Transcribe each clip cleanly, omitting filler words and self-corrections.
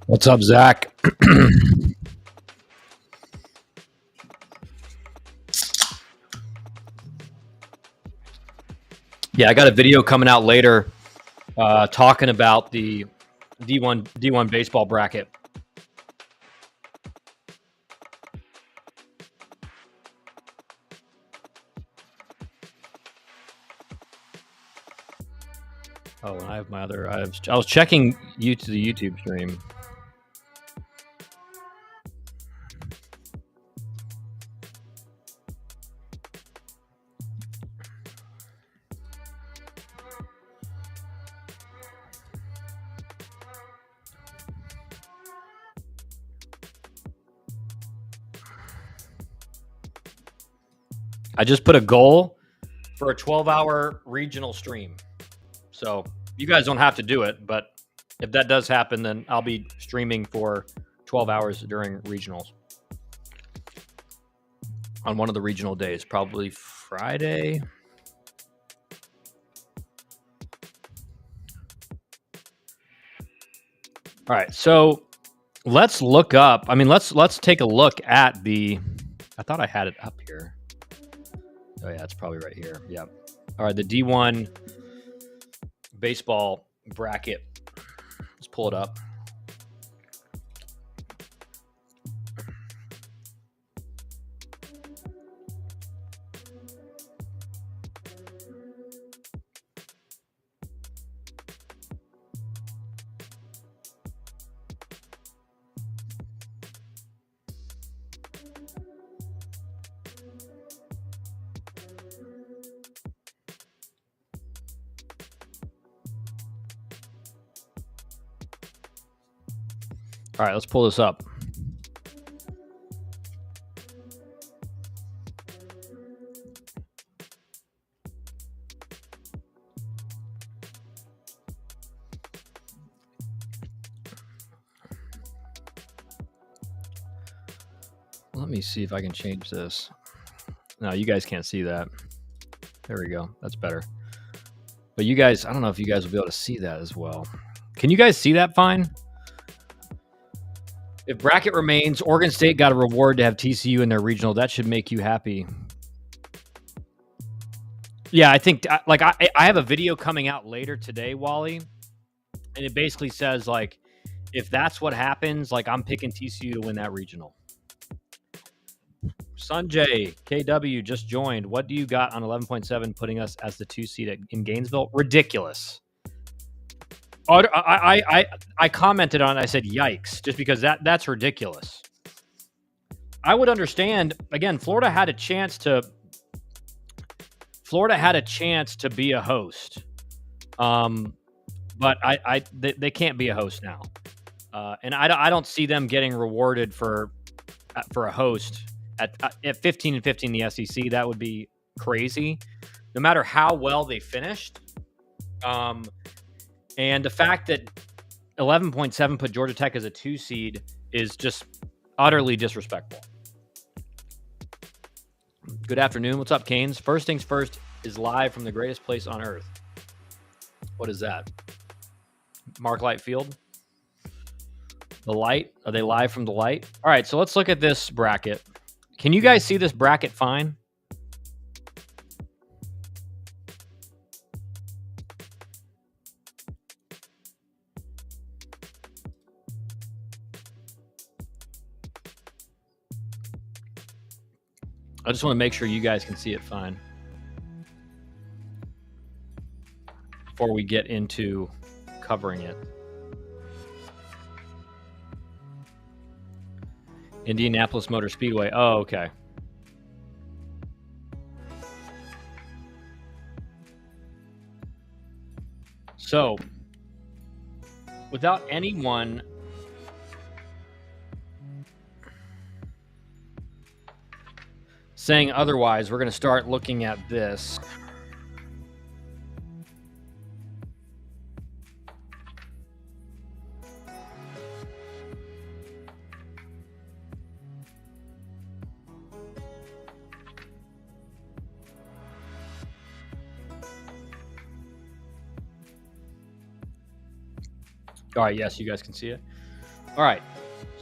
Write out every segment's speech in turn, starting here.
What's up, Zach? Yeah, I got a video coming out later talking about the D1 baseball bracket. Oh, and I have my other. I was checking the YouTube stream. I just put a goal for a 12-hour regional stream. So you guys don't have to do it, but if that does happen, then I'll be streaming for 12 hours during regionals on one of the regional days, probably Friday. All right, so let's look up. I mean, let's take a look at the. I thought I had it up here. Oh yeah, it's probably right here. Yeah. All right, the D1 baseball bracket. Let's pull it up. All right, let's pull this up. Let me see if I can change this. No, you guys can't see that. There we go. That's better. But you guys, I don't know if you guys will be able to see that as well. Can you guys see that fine? If bracket remains, Oregon State got a reward to have TCU in their regional. That should make you happy. Yeah, I think like I have a video coming out later today, Wally, and it basically says like if that's what happens, like I'm picking TCU to win that regional. Sanjay KW just joined. What do you got on 11.7 putting us as the 2 seed in Gainesville? Ridiculous. I commented on it. I said, yikes, just because that's ridiculous. I would understand. Again, Florida had a chance to be a host. But they can't be a host now. And I don't see them getting rewarded for a host at 15-15 in the SEC. That would be crazy, no matter how well they finished. And the fact that 11.7 put Georgia Tech as a 2 seed is just utterly disrespectful. Good afternoon. What's up, Canes? First things first is live from the greatest place on earth. What is that? Mark Light Field? The Light? Are they live from the Light? All right, so let's look at this bracket. Can you guys see this bracket fine? I just want to make sure you guys can see it fine before we get into covering it. Indianapolis Motor Speedway. Oh, okay. So, without anyone saying otherwise, we're going to start looking at this. All right, yes, you guys can see it. All right.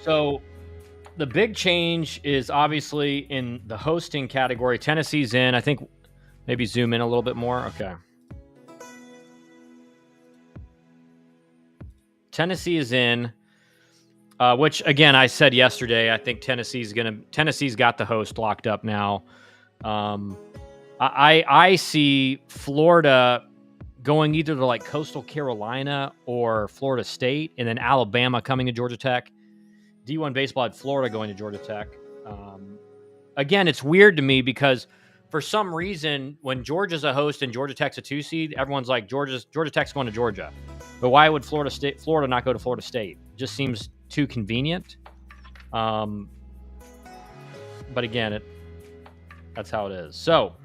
So the big change is obviously in the hosting category. Tennessee's in. I think maybe zoom in a little bit more. Okay. Tennessee is in, which again I said yesterday. I think Tennessee's got the host locked up now. I see Florida going either to like Coastal Carolina or Florida State, and then Alabama coming to Georgia Tech. D1 Baseball had Florida going to Georgia Tech. Again, it's weird to me because for some reason, when Georgia's a host and Georgia Tech's a 2 seed, everyone's like Georgia Tech's going to Georgia. But why would Florida not go to Florida State? It just seems too convenient. But again, that's how it is. So,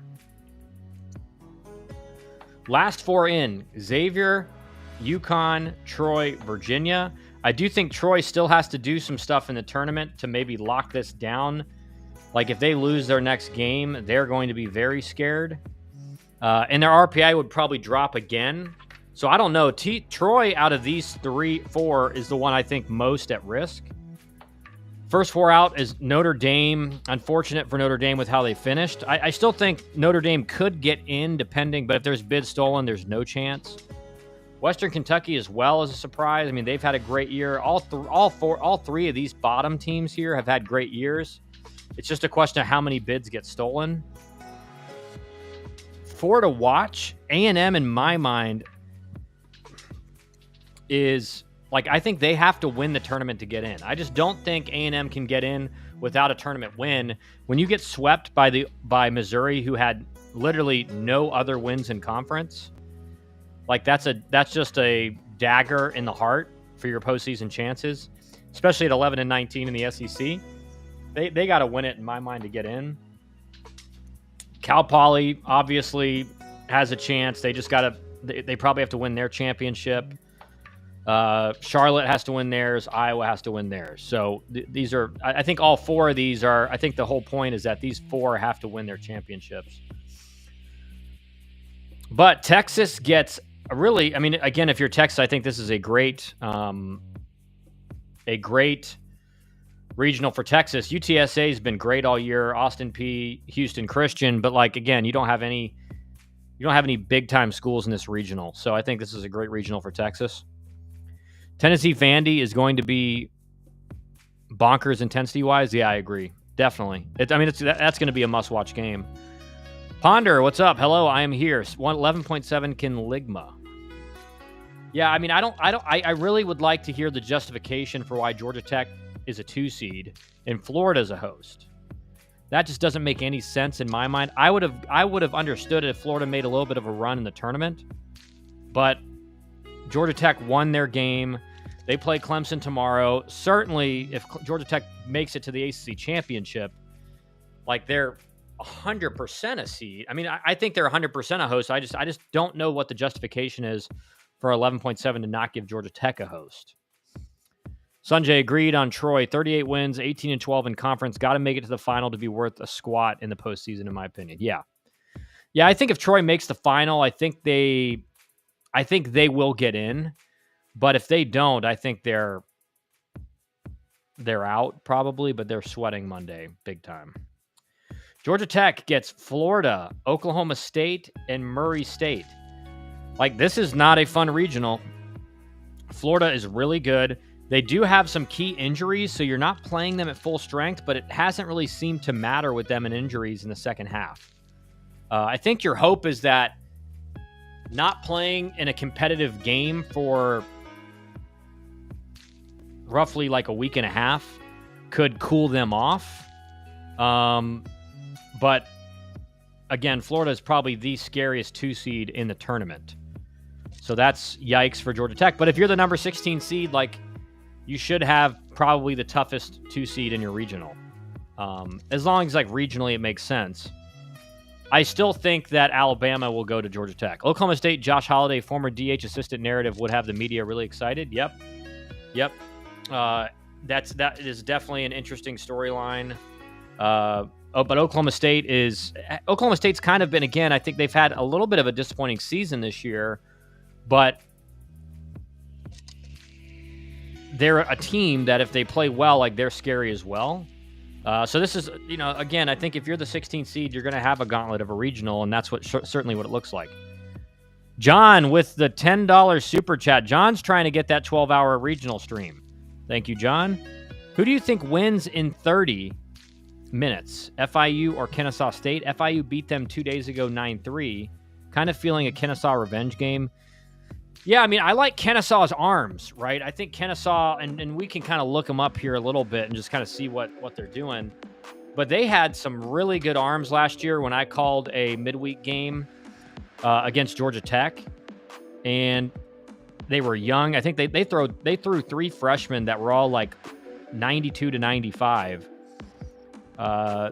last 4 in: Xavier, UConn, Troy, Virginia. I do think Troy still has to do some stuff in the tournament to maybe lock this down. Like if they lose their next game, they're going to be very scared. And their RPI would probably drop again. So I don't know. Troy out of these 4 is the one I think most at risk. First 4 out is Notre Dame. Unfortunate for Notre Dame with how they finished. I still think Notre Dame could get in depending, but if there's bids stolen, there's no chance. Western Kentucky as well as a surprise. I mean, they've had a great year. All 3 of these bottom teams here have had great years. It's just a question of how many bids get stolen. 4 to watch. A&M in my mind is like, I think they have to win the tournament to get in. I just don't think A&M can get in without a tournament win. When you get swept by Missouri, who had literally no other wins in conference, like that's just a dagger in the heart for your postseason chances, especially at 11-19 in the SEC. They got to win it in my mind to get in. Cal Poly obviously has a chance. They just got to. They probably have to win their championship. Charlotte has to win theirs. Iowa has to win theirs. So these are. I think all 4 of these are. I think the whole point is that these 4 have to win their championships. But Texas gets really. I mean, again, if you're Texas, I think this is a great regional for Texas. UTSA has been great all year. Austin Peay, Houston Christian, but like again, you don't have any big time schools in this regional. So I think this is a great regional for Texas. Tennessee Vandy is going to be bonkers intensity wise. Yeah, I agree. Definitely. That's going to be a must watch game. Ponder, what's up? Hello, I am here. 11.7 Kin Ligma. Yeah, I mean, I really would like to hear the justification for why Georgia Tech is a 2 seed and Florida's a host. That just doesn't make any sense in my mind. I would have understood it if Florida made a little bit of a run in the tournament, but Georgia Tech won their game. They play Clemson tomorrow. Certainly, if Georgia Tech makes it to the ACC championship, like they're 100% a seed. I mean, I think they're 100% a host. I just don't know what the justification is for 11.7 to not give Georgia Tech a host. Sanjay agreed on Troy. 38 wins, 18-12 in conference. Got to make it to the final to be worth a squat in the postseason, in my opinion. Yeah. I think if Troy makes the final, I think they will get in. But if they don't, I think they're out probably. But they're sweating Monday big time. Georgia Tech gets Florida, Oklahoma State, and Murray State. Like, this is not a fun regional. Florida is really good. They do have some key injuries, so you're not playing them at full strength, but it hasn't really seemed to matter with them and injuries in the second half. I think your hope is that not playing in a competitive game for roughly like a week and a half could cool them off. But again, Florida is probably the scariest 2 seed in the tournament. So that's yikes for Georgia Tech. But if you're the number 16 seed, like, you should have probably the toughest 2 seed in your regional. As long as, like, regionally it makes sense. I still think that Alabama will go to Georgia Tech. Oklahoma State, Josh Holiday, former DH assistant narrative would have the media really excited. Yep. That is definitely an interesting storyline. But Oklahoma State's kind of been, again, I think they've had a little bit of a disappointing season this year, but they're a team that if they play well, like they're scary as well. So this is, again, I think if you're the 16th seed, you're going to have a gauntlet of a regional, and that's certainly what it looks like. John with the $10 super chat. John's trying to get that 12-hour regional stream. Thank you, John. Who do you think wins in 30 minutes, FIU or Kennesaw State? FIU beat them 2 days ago, 9-3. Kind of feeling a Kennesaw revenge game. Yeah, I mean, I like Kennesaw's arms, right? I think Kennesaw, and we can kind of look them up here a little bit and just kind of see what they're doing. But they had some really good arms last year when I called a midweek game against Georgia Tech, and they were young. I think they threw 3 freshmen that were all like 92 to 95.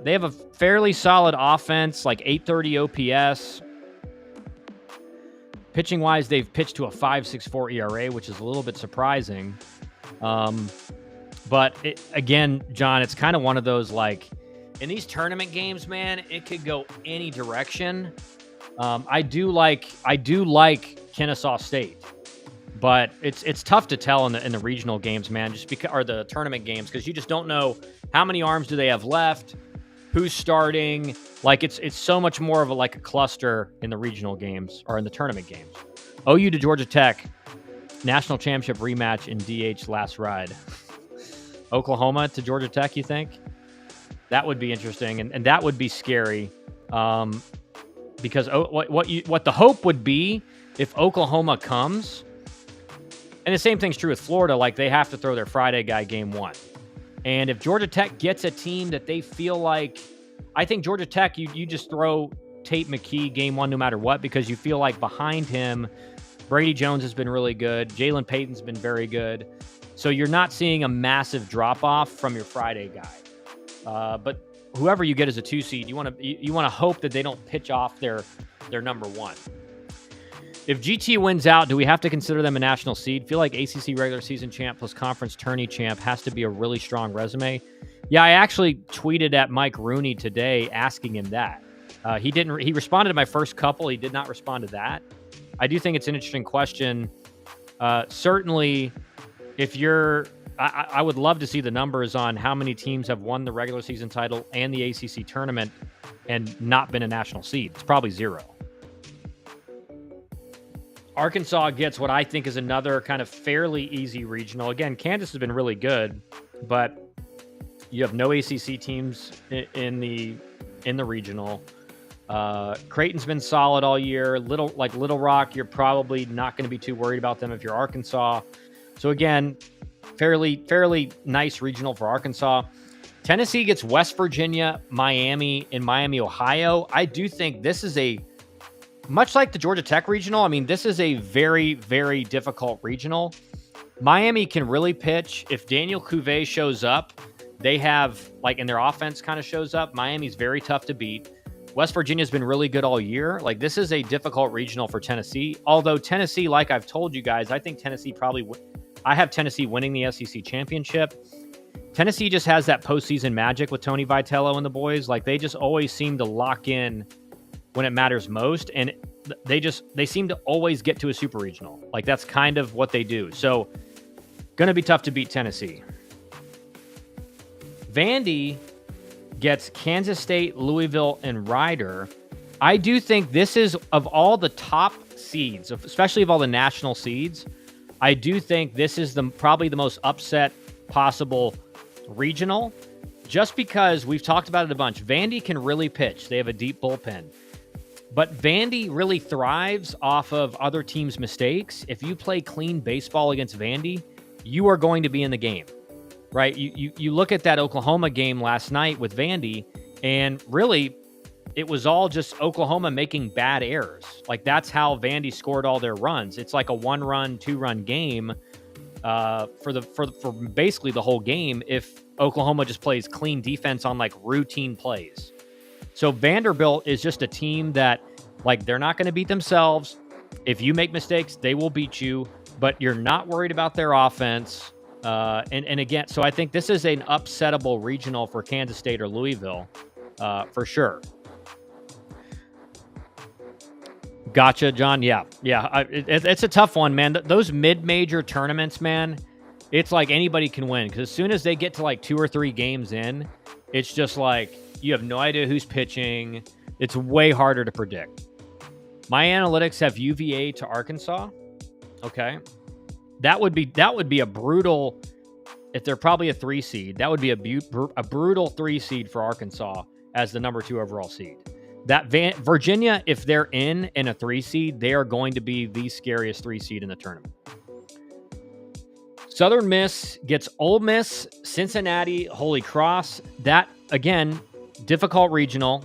They have a fairly solid offense, like 830 OPS. Pitching wise, they've pitched to a 5.64 ERA, which is a little bit surprising. But again, John, it's kind of one of those, like, in these tournament games, man, it could go any direction. I do like Kennesaw State, but it's tough to tell in the regional games, man, or the tournament games, because you just don't know how many arms do they have left, who's starting. Like, it's so much more of a cluster in the regional games or in the tournament games. OU to Georgia Tech, national championship rematch in DH last ride. Oklahoma to Georgia Tech, you think? That would be interesting, and that would be scary. Because what the hope would be if Oklahoma comes, and the same thing's true with Florida, like they have to throw their Friday guy game 1. And if Georgia Tech gets a team that they feel like, I think Georgia Tech, you just throw Tate McKee game 1 no matter what, because you feel like behind him, Brady Jones has been really good. Jalen Payton's been very good. So you're not seeing a massive drop-off from your Friday guy. But whoever you get as a 2 seed, you want to hope that they don't pitch off their number 1. If GT wins out, do we have to consider them a national seed? Feel like ACC regular season champ plus conference tourney champ has to be a really strong resume. Yeah, I actually tweeted at Mike Rooney today asking him that. He responded to my first couple. He did not respond to that. I do think it's an interesting question. Certainly, if you're, I would love to see the numbers on how many teams have won the regular season title and the ACC tournament and not been a national seed. It's probably 0. Arkansas gets what I think is another kind of fairly easy regional. Again, Kansas has been really good, but you have no ACC teams in the regional. Creighton's been solid all year. Little Rock, you're probably not going to be too worried about them if you're Arkansas. So again, fairly nice regional for Arkansas. Tennessee gets West Virginia, Miami, and Miami, Ohio. I do think this is much like the Georgia Tech regional. I mean, this is a very, very difficult regional. Miami can really pitch. If Daniel Cuvée shows up, they have, and their offense kind of shows up, Miami's very tough to beat. West Virginia's been really good all year. This is a difficult regional for Tennessee. Although Tennessee, like I've told you guys, I think Tennessee I have Tennessee winning the SEC championship. Tennessee just has that postseason magic with Tony Vitello and the boys. They just always seem to lock in when it matters most, and they seem to always get to a super regional. That's kind of what they do. So, gonna be tough to beat Tennessee. Vandy gets Kansas State, Louisville, and Rider. I do think this is, of all the top seeds, especially of all the national seeds, I do think this is probably the most upset possible regional, just because we've talked about it a bunch. Vandy can really pitch. They have a deep bullpen. But Vandy really thrives off of other teams' mistakes. If you play clean baseball against Vandy, you are going to be in the game, right? You look at that Oklahoma game last night with Vandy, and really, it was all just Oklahoma making bad errors. That's how Vandy scored all their runs. It's like a 1-run, 2-run game for basically the whole game if Oklahoma just plays clean defense on routine plays. So Vanderbilt is just a team that they're not going to beat themselves. If you make mistakes, they will beat you, but you're not worried about their offense. And again, so I think this is an upsettable regional for Kansas State or Louisville for sure. Gotcha, John. Yeah. It's a tough one, man. Those mid-major tournaments, man, it's like anybody can win, because as soon as they get to like 2 or 3 games in, it's just like you have no idea who's pitching. It's way harder to predict. My analytics have UVA to Arkansas. Okay. That would be a brutal, if they're probably a 3 seed, that would be a brutal 3 seed for Arkansas as the number 2 overall seed. That Virginia, if they're in a 3 seed, they are going to be the scariest 3 seed in the tournament. Southern Miss gets Ole Miss, Cincinnati, Holy Cross. That, again, difficult regional.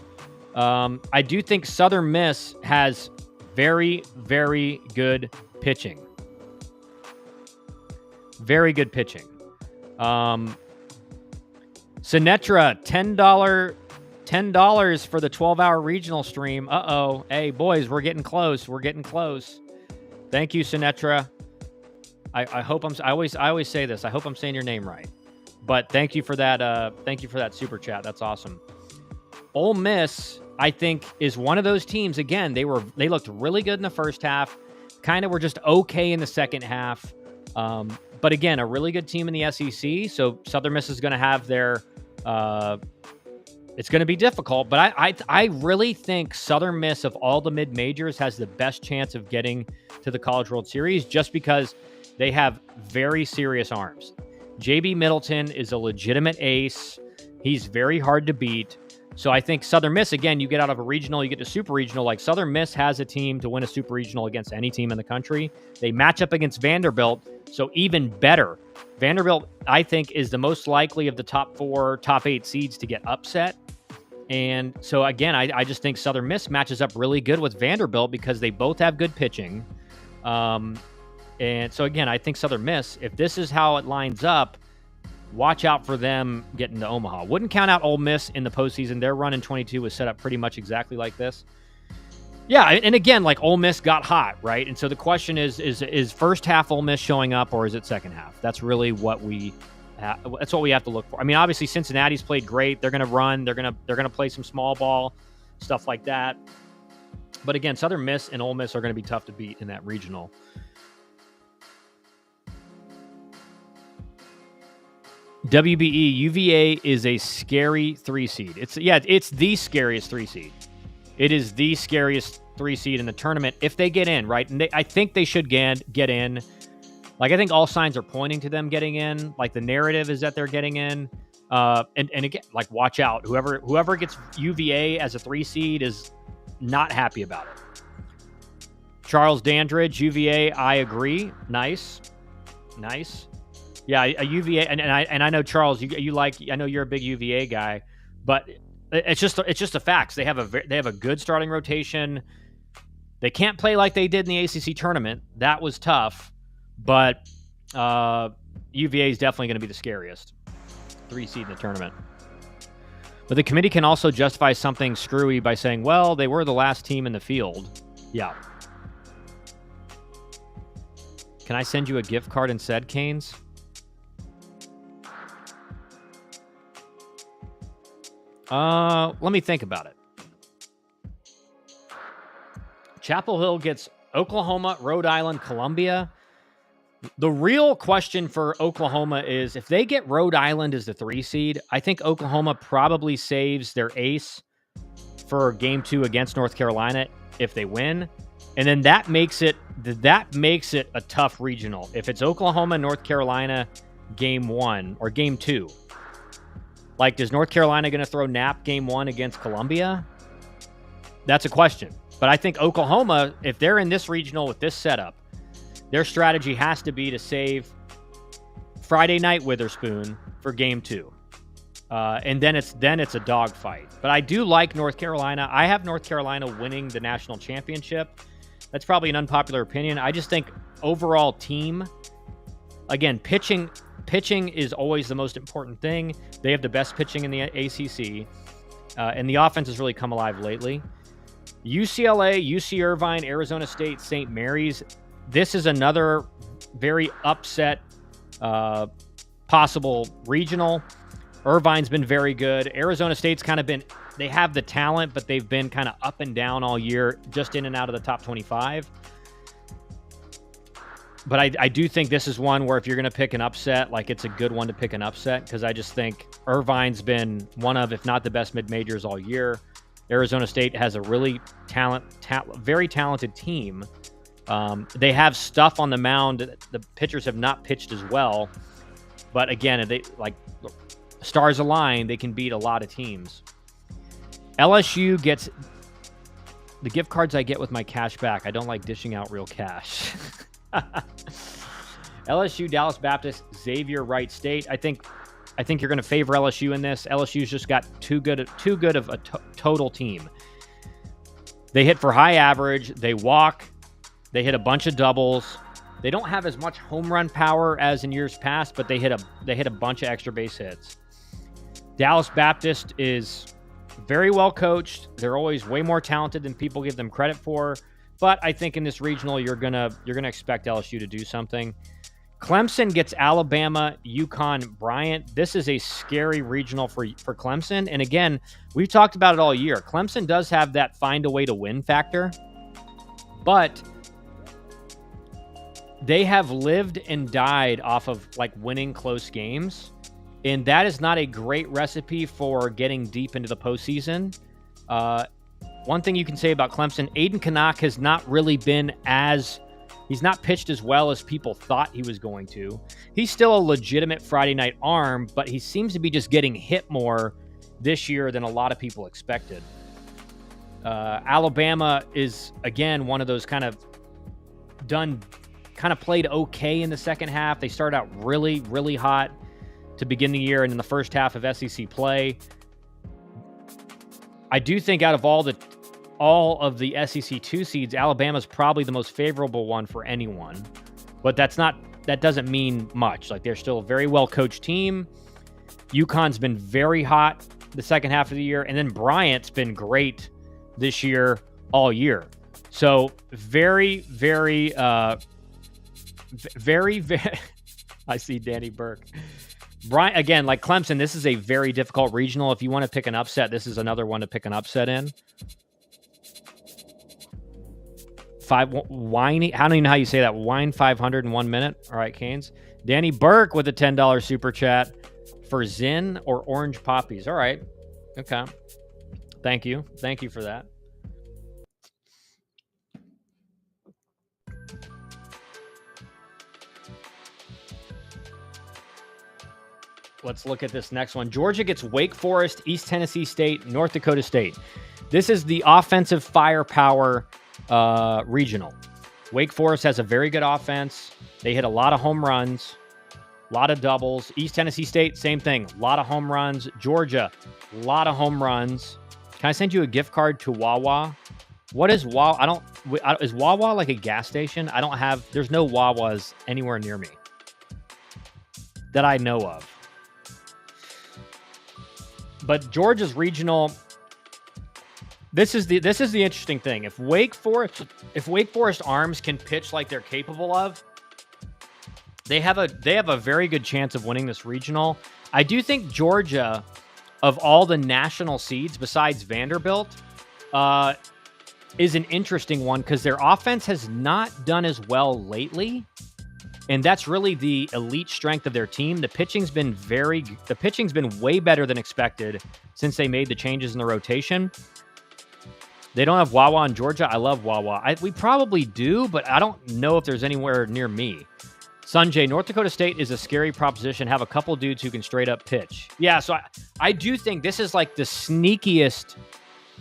I do think Southern Miss has very, very good pitching. Very good pitching. Sinatra, $10 for the 12-hour regional stream. Uh-oh. Hey, boys, we're getting close. We're getting close. Thank you, Sinatra. I hope I always say this. I hope I'm saying your name right. But thank you for that. Thank you for that super chat. That's awesome. Ole Miss, I think, is one of those teams. Again, they looked really good in the first half. Kind of were just okay in the second half. But again, a really good team in the SEC. So Southern Miss is going to have their. It's going to be difficult, but I really think Southern Miss of all the mid majors has the best chance of getting to the College World Series, just because they have very serious arms. JB Middleton is a legitimate ace. He's very hard to beat. So I think Southern Miss, again, you get out of a regional, you get to super regional. Like Southern Miss has a team to win a super regional against any team in the country. They match up against Vanderbilt, so even better. Vanderbilt, I think, is the most likely of the top 4, top 8 seeds to get upset. And so, again, I just think Southern Miss matches up really good with Vanderbilt because they both have good pitching. And so, again, I think Southern Miss, if this is how it lines up, watch out for them getting to Omaha. Wouldn't count out Ole Miss in the postseason. Their run in 22 was set up pretty much exactly like this. Yeah, and again, like Ole Miss got hot, right? And so the question is first half Ole Miss showing up, or is it second half? That's really what that's what we have to look for. I mean, obviously Cincinnati's played great. They're going to run. They're going to play some small ball, stuff like that. But again, Southern Miss and Ole Miss are going to be tough to beat in that regional. WBE, UVA is a scary 3 seed. It's the scariest 3 seed. It is the scariest 3 seed in the tournament if they get in, right? And I think they should get in. Like, I think all signs are pointing to them getting in. Like, the narrative is that they're getting in. And again, like, watch out. Whoever gets UVA as a 3 seed is not happy about it. Charles Dandridge, UVA, I agree. Nice. Yeah, a UVA, and I know, Charles, you like. I know you're a big UVA guy, but it's just the facts. They have a good starting rotation. They can't play like they did in the ACC tournament. That was tough, but UVA is definitely going to be the scariest 3 seed in the tournament. But the committee can also justify something screwy by saying, well, they were the last team in the field. Yeah. Can I send you a gift card instead, Canes? Let me think about it. Chapel Hill gets Oklahoma, Rhode Island, Columbia. The real question for Oklahoma is if they get Rhode Island as the 3 seed, I think Oklahoma probably saves their ace for game 2 against North Carolina if they win. And then that makes it a tough regional. If it's Oklahoma, North Carolina, game 1 or game 2. Like, is North Carolina going to throw Knapp game 1 against Columbia? That's a question. But I think Oklahoma, if they're in this regional with this setup, their strategy has to be to save Friday Night Witherspoon for game 2. And then it's a dogfight. But I do like North Carolina. I have North Carolina winning the national championship. That's probably an unpopular opinion. I just think overall team, again, pitching is always the most important thing. They have the best pitching in the ACC, and the offense has really come alive lately. UCLA, UC Irvine, Arizona State, St. Mary's. This is another very upset possible regional. Irvine's been very good. Arizona State's kind of been, they have the talent, but they've been kind of up and down all year, just in and out of the top 25. But I do think this is one where if you're going to pick an upset, like it's a good one to pick an upset because I just think Irvine's been one of, if not the best mid-majors all year. Arizona State has a really very talented team. They have stuff on the mound. The pitchers have not pitched as well. But again, they like stars align, they can beat a lot of teams. LSU gets the gift cards I get with my cash back. I don't like dishing out real cash. LSU, Dallas Baptist, Xavier, Wright State. I think you're going to favor LSU in this. LSU's just got too good of a total team. They hit for high average. They walk. They hit a bunch of doubles. They don't have as much home run power as in years past, but they hit a bunch of extra base hits. Dallas Baptist is very well coached. They're always way more talented than people give them credit for. But I think in this regional, you're gonna expect LSU to do something. Clemson gets Alabama, UConn, Bryant. This is a scary regional for Clemson. And again, we've talked about it all year. Clemson does have that find a way to win factor, but they have lived and died off of like winning close games. And that is not a great recipe for getting deep into the postseason. One thing you can say about Clemson, Aiden Canuck has not really been he's not pitched as well as people thought he was going to. He's still a legitimate Friday night arm, but he seems to be just getting hit more this year than a lot of people expected. Alabama is, again, one of those kind of played okay in the second half. They started out really, really hot to begin the year and in the first half of SEC play. I do think out of all of the SEC 2 seeds, Alabama's probably the most favorable one for anyone. But that doesn't mean much. Like, they're still a very well-coached team. UConn's been very hot the second half of the year, and then Bryant's been great this year, all year. So very, very, very, very I see Danny Burke. Bryant, again, like Clemson, this is a very difficult regional. If you want to pick an upset, this is another one to pick an upset in. Whiny, I don't even know how you say that. Wine 500 in 1 minute. All right, Canes. Danny Burke with a $10 super chat for Zin or Orange Poppies. All right. Okay. Thank you. Thank you for that. Let's look at this next one. Georgia gets Wake Forest, East Tennessee State, North Dakota State. This is the offensive firepower regional. Wake Forest has a very good offense. They hit a lot of home runs, a lot of doubles. East Tennessee State, same thing. A lot of home runs. Georgia, a lot of home runs. Can I send you a gift card to Wawa? What is Wawa? Is Wawa like a gas station? There's no Wawas anywhere near me that I know of. But Georgia's regional, this is the interesting thing. If Wake Forest arms can pitch like they're capable of, they have a very good chance of winning this regional. I do think Georgia, of all the national seeds besides Vanderbilt, is an interesting one because their offense has not done as well lately. And that's really the elite strength of their team. The pitching's been way better than expected since they made the changes in the rotation. They don't have Wawa in Georgia. I love Wawa. We probably do, but I don't know if there's anywhere near me. Sanjay, North Dakota State is a scary proposition. Have a couple dudes who can straight up pitch. Yeah, so I do think this is like the sneakiest,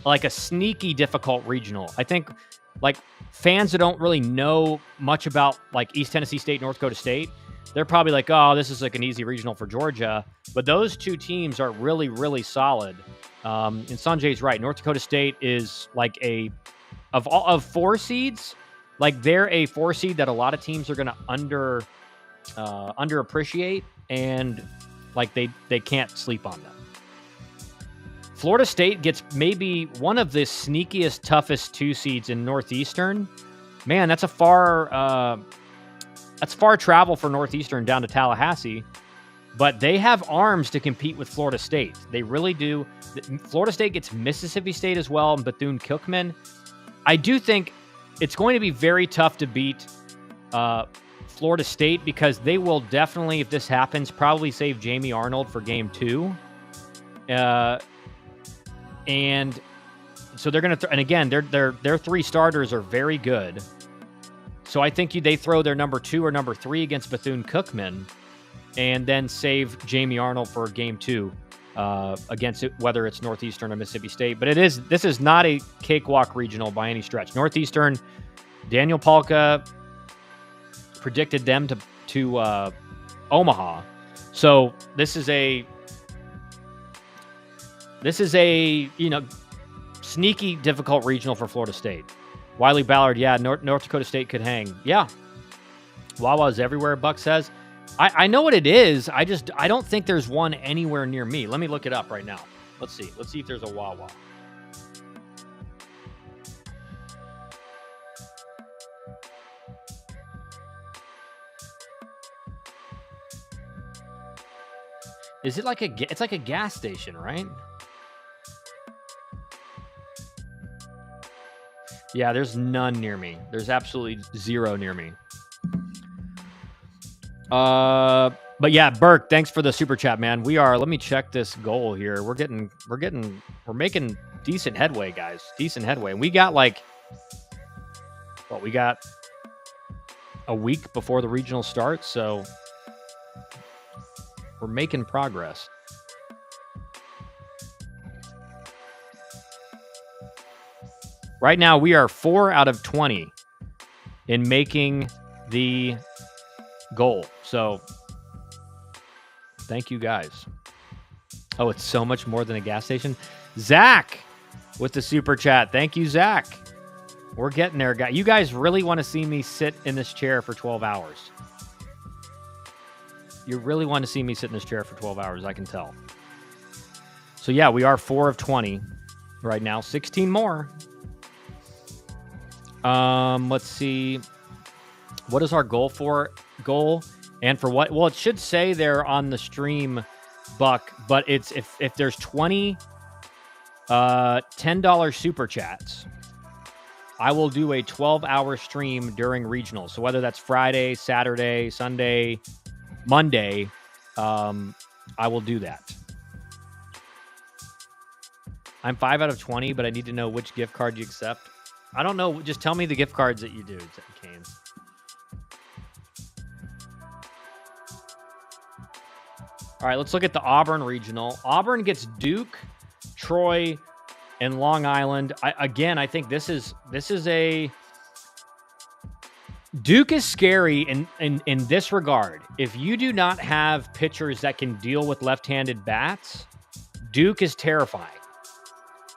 like a sneaky difficult regional. I think like fans that don't really know much about like East Tennessee State, North Dakota State, they're probably like, oh, this is like an easy regional for Georgia. But those two teams are really, really solid. And Sanjay's right. North Dakota State is like of 4 seeds, like they're a 4 seed that a lot of teams are going to underappreciate, and like they can't sleep on them. Florida State gets maybe one of the sneakiest, toughest 2 seeds in Northeastern. Man, that's far travel for Northeastern down to Tallahassee, but they have arms to compete with Florida State. They really do. Florida State gets Mississippi State as well, and Bethune-Cookman. I do think it's going to be very tough to beat Florida State because they will definitely, if this happens, probably save Jamie Arnold for game 2. And so they're going to, and again, their 3 starters are very good. So I think they throw their number 2 or number 3 against Bethune-Cookman and then save Jamie Arnold for game 2 against it, whether it's Northeastern or Mississippi State. But this is not a cakewalk regional by any stretch. Northeastern, Daniel Palka predicted them to Omaha. So this is a sneaky difficult regional for Florida State. Wiley Ballard, yeah, North Dakota State could hang. Yeah. Wawa's everywhere, Buck says. I know what it is. I don't think there's one anywhere near me. Let me look it up right now. Let's see. Let's see if there's a Wawa. Is it like it's like a gas station, right? Yeah, there's none near me. There's absolutely 0 near me. But yeah, Burke, thanks for the super chat, man. Let me check this goal here. We're making decent headway, guys. Decent headway. And we got we got a week before the regional starts, so we're making progress. Right now, we are 4 out of 20 in making the goal. So, thank you guys. Oh, it's so much more than a gas station. Zach with the super chat. Thank you, Zach. We're getting there, guys. You guys really want to see me sit in this chair for 12 hours. You really want to see me sit in this chair for 12 hours, I can tell. So, yeah, we are 4 of 20 right now. 16 more. Let's see. What is our goal and for what? Well, it should say there on the stream, Buck, but it's if there's 20 $10 super chats, I will do a 12-hour stream during regionals. So whether that's Friday, Saturday, Sunday, Monday, I will do that. I'm 5 out of 20, but I need to know which gift card you accept. I don't know. Just tell me the gift cards that you do, Canes. All right, let's look at the Auburn regional. Auburn gets Duke, Troy, and Long Island. I think this is a Duke is scary in this regard. If you do not have pitchers that can deal with left-handed bats, Duke is terrifying.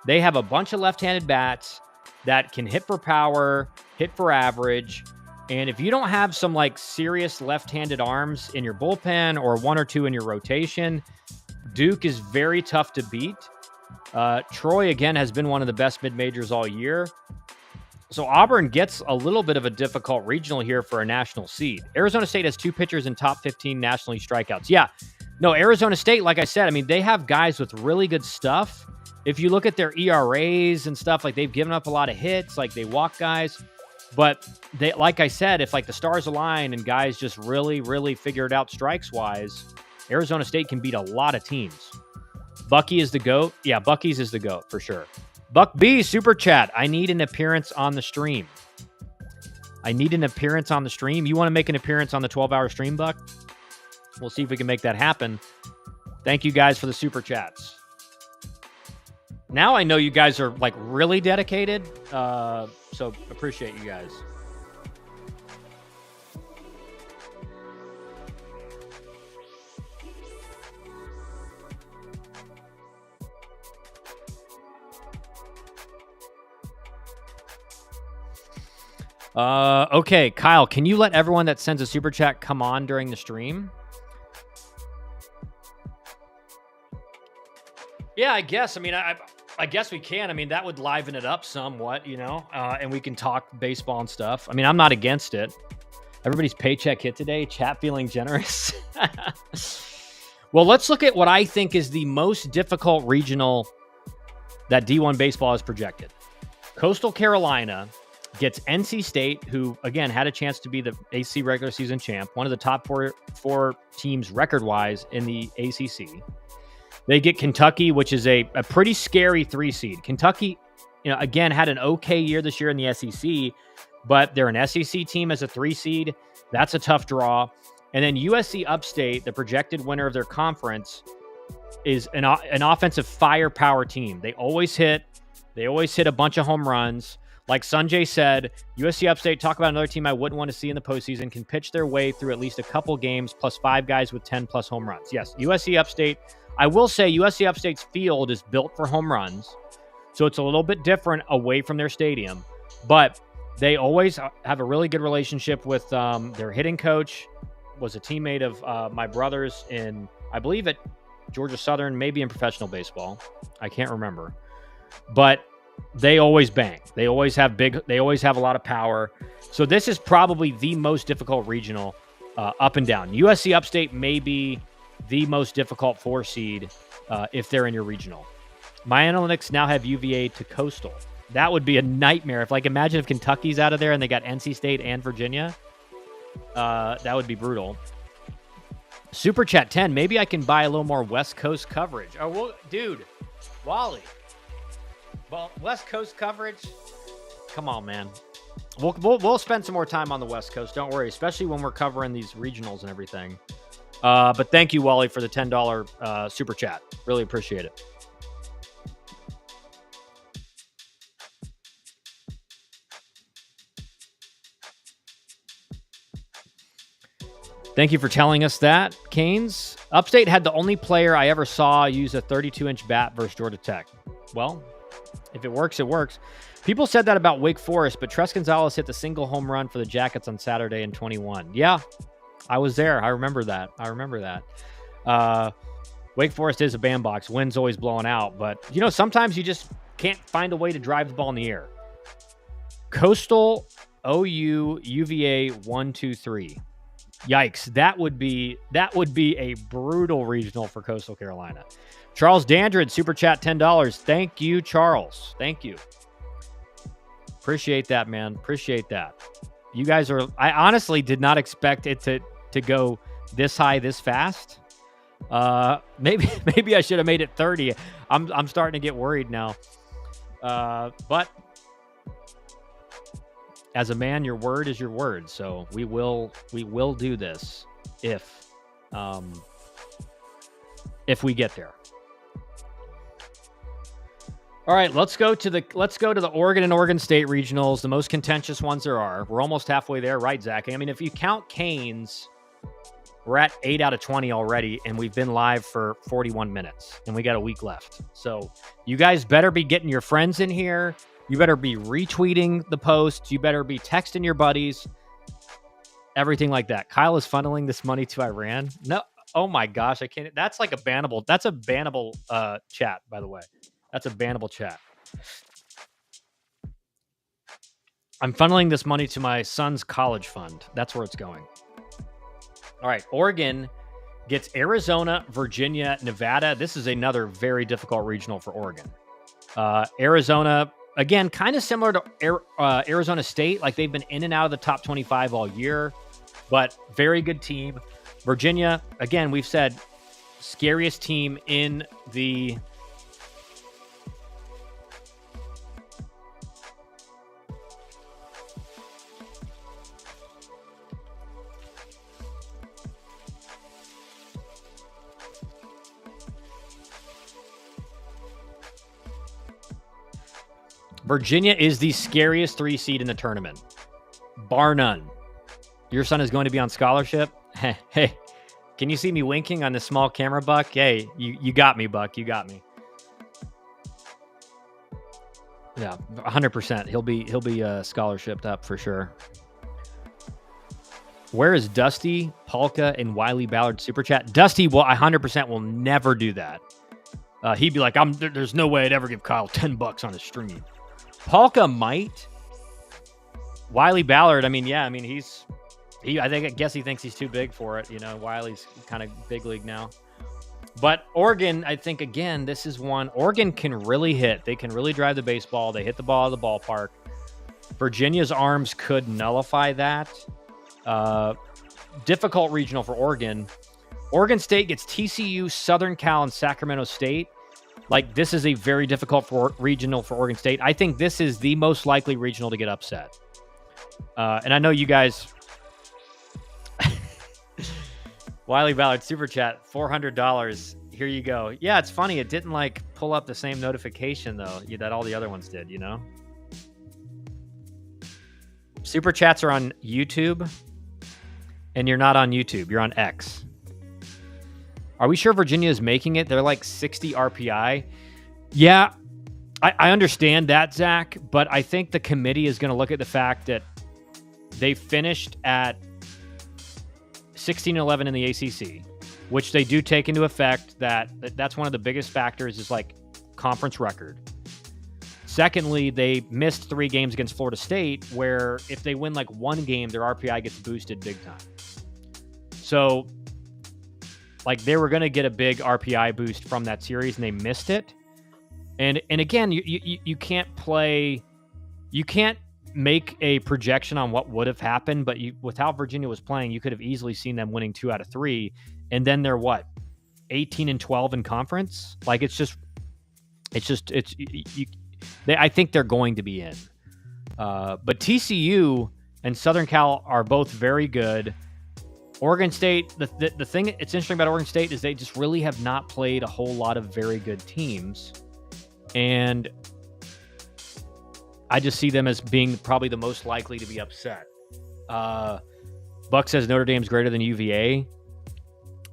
They have a bunch of left-handed bats that can hit for power, hit for average. And if you don't have some like serious left-handed arms in your bullpen or 1 or 2 in your rotation, Duke is very tough to beat. Troy, again, has been one of the best mid-majors all year. So Auburn gets a little bit of a difficult regional here for a national seed. Arizona State has 2 pitchers in top 15 nationally strikeouts. Yeah, no, Arizona State, like I said, I mean, they have guys with really good stuff. If you look at their ERAs and stuff, like they've given up a lot of hits, like they walk guys. But they, like I said, if like the stars align and guys just really, really figure it out strikes-wise, Arizona State can beat a lot of teams. Bucky is the GOAT. Yeah, Bucky's is the GOAT for sure. Buck B, super chat. I need an appearance on the stream. I need an appearance on the stream. You want to make an appearance on the 12-hour stream, Buck? We'll see if we can make that happen. Thank you guys for the super chats. Now I know you guys are like really dedicated, so appreciate you guys. Okay, Kyle, can you let everyone that sends a super chat come on during the stream? Yeah, I guess. I mean, I guess we can. I mean, that would liven it up somewhat, you know, and we can talk baseball and stuff. I mean, I'm not against it. Everybody's paycheck hit today. Chat feeling generous. Well, let's look at what I think is the most difficult regional that D1 baseball has projected. Coastal Carolina, gets NC State, who, again, had a chance to be the ACC regular season champ, one of the top four teams record-wise in the ACC. They get Kentucky, which is a pretty scary 3 seed. Kentucky, again, had an okay year this year in the SEC, but they're an SEC team as a 3 seed. That's a tough draw. And then USC Upstate, the projected winner of their conference, is an offensive firepower team. They always hit a bunch of home runs. Like Sanjay said, USC Upstate, talk about another team I wouldn't want to see in the postseason, can pitch their way through at least a couple games, plus 5 guys with 10-plus home runs. Yes, USC Upstate. I will say USC Upstate's field is built for home runs, so it's a little bit different away from their stadium. But they always have a really good relationship with their hitting coach, was a teammate of my brother's in, I believe, at Georgia Southern, maybe in professional baseball. I can't remember. But they always bang. They always have a lot of power. So this is probably the most difficult regional up and down. USC Upstate may be the most difficult 4 seed if they're in your regional. My analytics now have UVA to Coastal. That would be a nightmare. Imagine if Kentucky's out of there and they got NC State and Virginia. That would be brutal. Super Chat 10. Maybe I can buy a little more West Coast coverage. Oh, well, dude, Wally. Well, West Coast coverage. Come on, man. We'll spend some more time on the West Coast. Don't worry, especially when we're covering these regionals and everything. But thank you, Wally, for the $10 super chat. Really appreciate it. Thank you for telling us that, Canes. Upstate had the only player I ever saw use a 32-inch bat versus Georgia Tech. Well, if it works, it works. People said that about Wake Forest, but Tres Gonzalez hit the single home run for the Jackets on Saturday in 21. Yeah, I was there. I remember that. Wake Forest is a bandbox. Wind's always blowing out, but sometimes you just can't find a way to drive the ball in the air. Coastal, OU, UVA, 1, 2, 3. Yikes! That would be a brutal regional for Coastal Carolina. Charles Dandred, super chat, $10. Thank you, Charles. Thank you. Appreciate that, man. Appreciate that. You guys are. I honestly did not expect it to go this high this fast. Maybe I should have made it 30. I'm starting to get worried now. But as a man, your word is your word. So we will do this if we get there. All right, let's go to the Oregon and Oregon State regionals, the most contentious ones there are. We're almost halfway there, right, Zach? I mean, if you count Canes, we're at 8 out of 20 already, and we've been live for 41 minutes, and we got a week left. So you guys better be getting your friends in here. You better be retweeting the post. You better be texting your buddies, everything like that. Kyle is funneling this money to Iran. No, oh my gosh, I can't. That's like a bannable. That's a bannable chat, by the way. That's a bannable chat. I'm funneling this money to my son's college fund. That's where it's going. All right, Oregon gets Arizona, Virginia, Nevada. This is another very difficult regional for Oregon. Arizona, again, kind of similar to Arizona State. Like they've been in and out of the top 25 all year, but very good team. Virginia, again, we've said scariest team in the Virginia is the scariest 3 seed in the tournament, bar none. Your son is going to be on scholarship. Hey, can you see me winking on this small camera, Buck? Hey, you got me, Buck. You got me. Yeah, 100%. He'll be scholarshiped up for sure. Where is Dusty, Polka, and Wiley Ballard super chat? Dusty, well, 100% will never do that. He'd be like, there's no way I'd ever give Kyle $10 on a stream. Polka might. Wiley Ballard, I guess he thinks he's too big for it. Wiley's kind of big league now. But Oregon, I think, again, this is one. Oregon can really hit. They can really drive the baseball. They hit the ball out of the ballpark. Virginia's arms could nullify that. Difficult regional for Oregon. Oregon State gets TCU, Southern Cal, and Sacramento State. Like, this is a very difficult regional for Oregon State. I think this is the most likely regional to get upset. And I know you guys... Wiley Ballard, Super Chat, $400. Here you go. Yeah, it's funny. It didn't, like, pull up the same notification, though, that all the other ones did, you know? Super Chats are on YouTube, and you're not on YouTube. You're on X. Are we sure Virginia is making it? They're like 60 RPI. Yeah, I understand that, Zach, but I think the committee is going to look at the fact that they finished at 16-11 in the ACC, which they do take into effect that's one of the biggest factors is like conference record. Secondly, they missed 3 games against Florida State, where if they win like 1 game, their RPI gets boosted big time. So, like, they were going to get a big RPI boost from that series, and they missed it. And again, you can't play, you can't make a projection on what would have happened, but with how Virginia was playing, you could have easily seen them winning 2 out of 3, and then they're 18-12 in conference. Like, I think they're going to be in. But TCU and Southern Cal are both very good. Oregon State, the thing that's interesting about Oregon State is they just really have not played a whole lot of very good teams. And I just see them as being probably the most likely to be upset. Buck says Notre Dame's greater than UVA.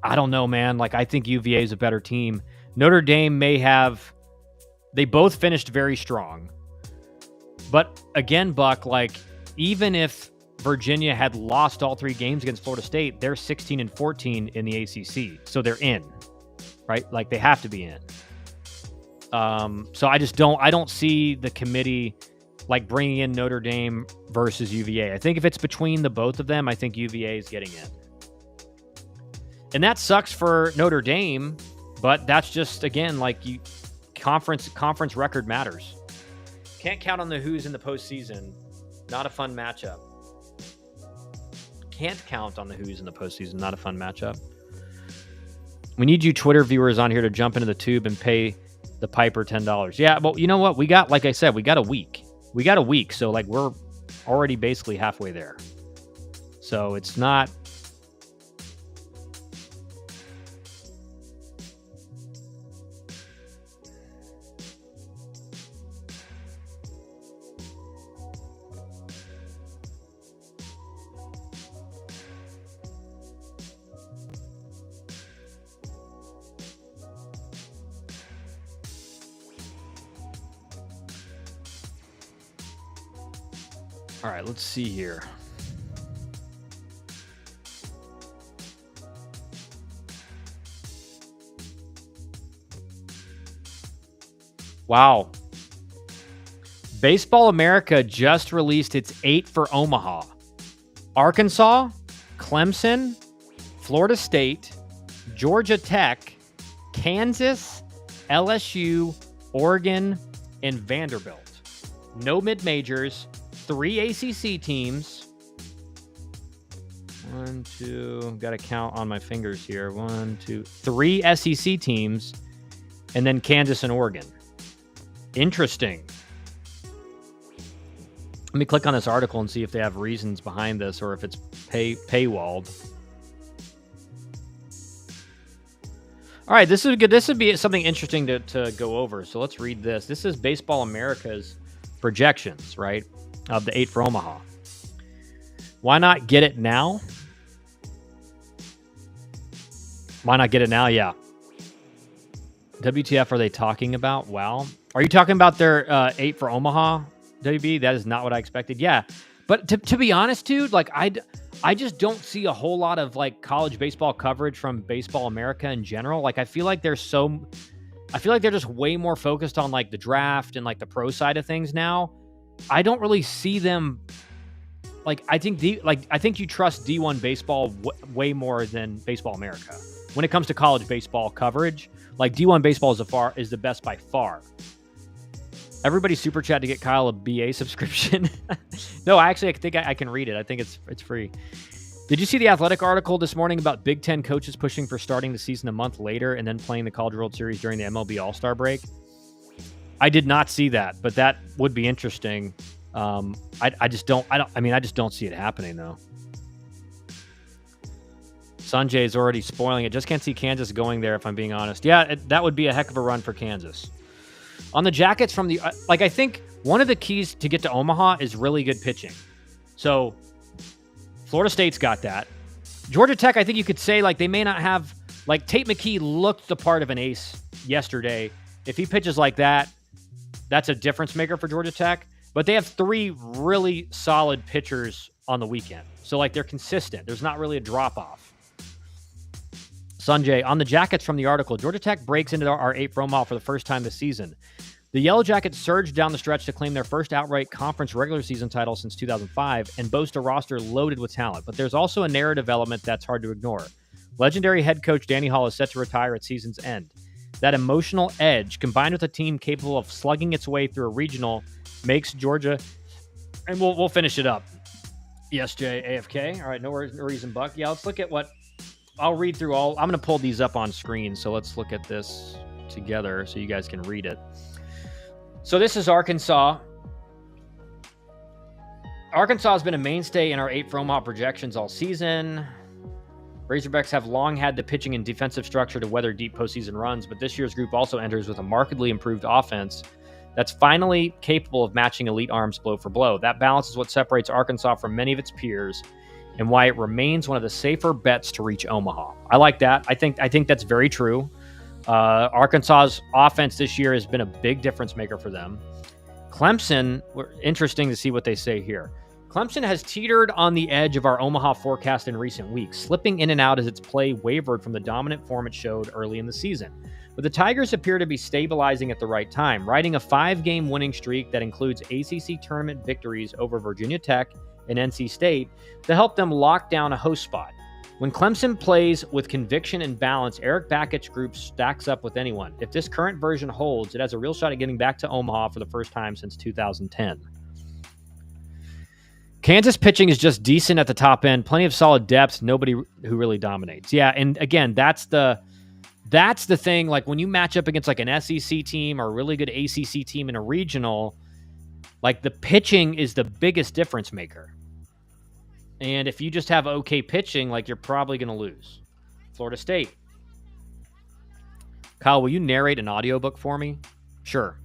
I don't know, man. Like, I think UVA is a better team. Notre Dame they both finished very strong. But again, Buck, like, even if Virginia had lost all 3 games against Florida State, they're 16-14 in the ACC. So they're in, right? Like, they have to be in. So I don't see the committee like bringing in Notre Dame versus UVA. I think if it's between the both of them, I think UVA is getting in. And that sucks for Notre Dame, but that's just, again, like, conference record matters. Can't count on the Who's in the postseason. Not a fun matchup. Can't count on the Who's in the postseason. Not a fun matchup. We need you Twitter viewers on here to jump into the tube and pay the Piper $10. Yeah, well, you know what? We got, like I said, we got a week. So, like, we're already basically halfway there. So it's not... All right, let's see here. Wow. Baseball America just released its 8 for Omaha. Arkansas, Clemson, Florida State, Georgia Tech, Kansas, LSU, Oregon, and Vanderbilt. No mid-majors. 3 ACC teams. 1, 2, got to count on my fingers here. 1, 2, 3 SEC teams, and then Kansas and Oregon. Interesting. Let me click on this article and see if they have reasons behind this or if it's paywalled. All right, this is good. This would be something interesting to go over. So let's read this. This is Baseball America's projections, right, of the 8 for Omaha. Why not get it now? Why not get it now? Yeah. WTF are they talking about? Well, are you talking about their 8 for Omaha, WB? That is not what I expected. Yeah. But to be honest, dude, like I just don't see a whole lot of like college baseball coverage from Baseball America in general. Like I feel like they're just way more focused on like the draft and like the pro side of things now. I don't really see them. Like I think you trust D1 baseball way more than Baseball America when it comes to college baseball coverage. Like D1 baseball is the best by far. Everybody super chat to get Kyle a BA subscription. No, actually, I think I can read it. I think it's free. Did you see the Athletic article this morning about Big Ten coaches pushing for starting the season a month later and then playing the College World Series during the MLB All-Star break? I did not see that, but that would be interesting. I just don't see it happening though. Sanjay is already spoiling it. Just can't see Kansas going there, if I'm being honest. Yeah, that would be a heck of a run for Kansas. On the Jackets from the I think one of the keys to get to Omaha is really good pitching. So Florida State's got that. Georgia Tech, I think you could say they may not have Tate McKee looked the part of an ace yesterday. If he pitches like that, that's a difference maker for Georgia Tech. But they have 3 really solid pitchers on the weekend. So they're consistent. There's not really a drop off. Sanjay, on the Jackets from the article, Georgia Tech breaks into our 8th Omaha for the first time this season. The Yellow Jackets surged down the stretch to claim their first outright conference regular season title since 2005 and boast a roster loaded with talent. But there's also a narrative element that's hard to ignore. Legendary head coach Danny Hall is set to retire at season's end. That emotional edge, combined with a team capable of slugging its way through a regional, makes Georgia, and we'll finish it up. Yes, Jay, AFK. All right, no reason, Buck. Yeah, let's look at what I'll read through all. I'm going to pull these up on screen, so let's look at this together so you guys can read it. So this is Arkansas. Arkansas has been a mainstay in our 8 Omaha projections all season. Razorbacks have long had the pitching and defensive structure to weather deep postseason runs, but this year's group also enters with a markedly improved offense that's finally capable of matching elite arms blow for blow. That balance is what separates Arkansas from many of its peers and why it remains one of the safer bets to reach Omaha. I like that. I think that's very true. Arkansas's offense this year has been a big difference maker for them. Clemson, interesting to see what they say here. Clemson has teetered on the edge of our Omaha forecast in recent weeks, slipping in and out as its play wavered from the dominant form it showed early in the season. But the Tigers appear to be stabilizing at the right time, riding a 5-game winning streak that includes ACC tournament victories over Virginia Tech and NC State to help them lock down a host spot. When Clemson plays with conviction and balance, Eric Bakkett's group stacks up with anyone. If this current version holds, it has a real shot at getting back to Omaha for the first time since 2010. Kansas pitching is just decent at the top end. Plenty of solid depth. Nobody who really dominates. Yeah, and again, that's the thing. When you match up against an SEC team or a really good ACC team in a regional, the pitching is the biggest difference maker. And if you just have okay pitching, you're probably going to lose. Florida State. Kyle, will you narrate an audiobook for me? Sure.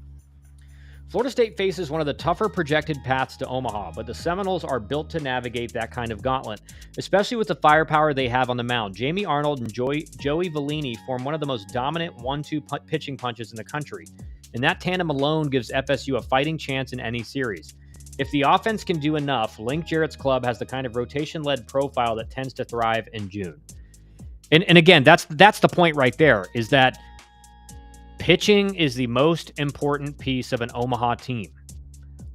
Florida State faces one of the tougher projected paths to Omaha, but the Seminoles are built to navigate that kind of gauntlet, especially with the firepower they have on the mound. Jamie Arnold and Joey Vellini form one of the most dominant 1-2 pitching punches in the country, and that tandem alone gives FSU a fighting chance in any series. If the offense can do enough, Link Jarrett's club has the kind of rotation-led profile that tends to thrive in June. And again, that's the point right there, is that pitching is the most important piece of an Omaha team.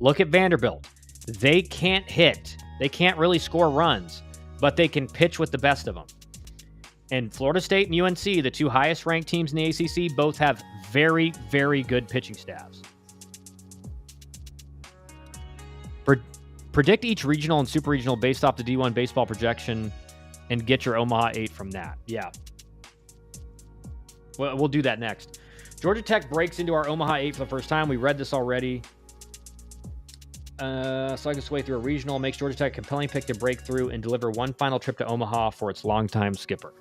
Look at Vanderbilt. They can't hit. They can't really score runs, but they can pitch with the best of them. And Florida State and UNC, the 2 highest-ranked teams in the ACC, both have very, very good pitching staffs. Predict each regional and super regional based off the D1 baseball projection and get your Omaha 8 from that. Yeah. Well, we'll do that next. Georgia Tech breaks into our Omaha 8 for the first time. We read this already. Slug its way through a regional, makes Georgia Tech a compelling pick to break through and deliver one final trip to Omaha for its longtime skipper.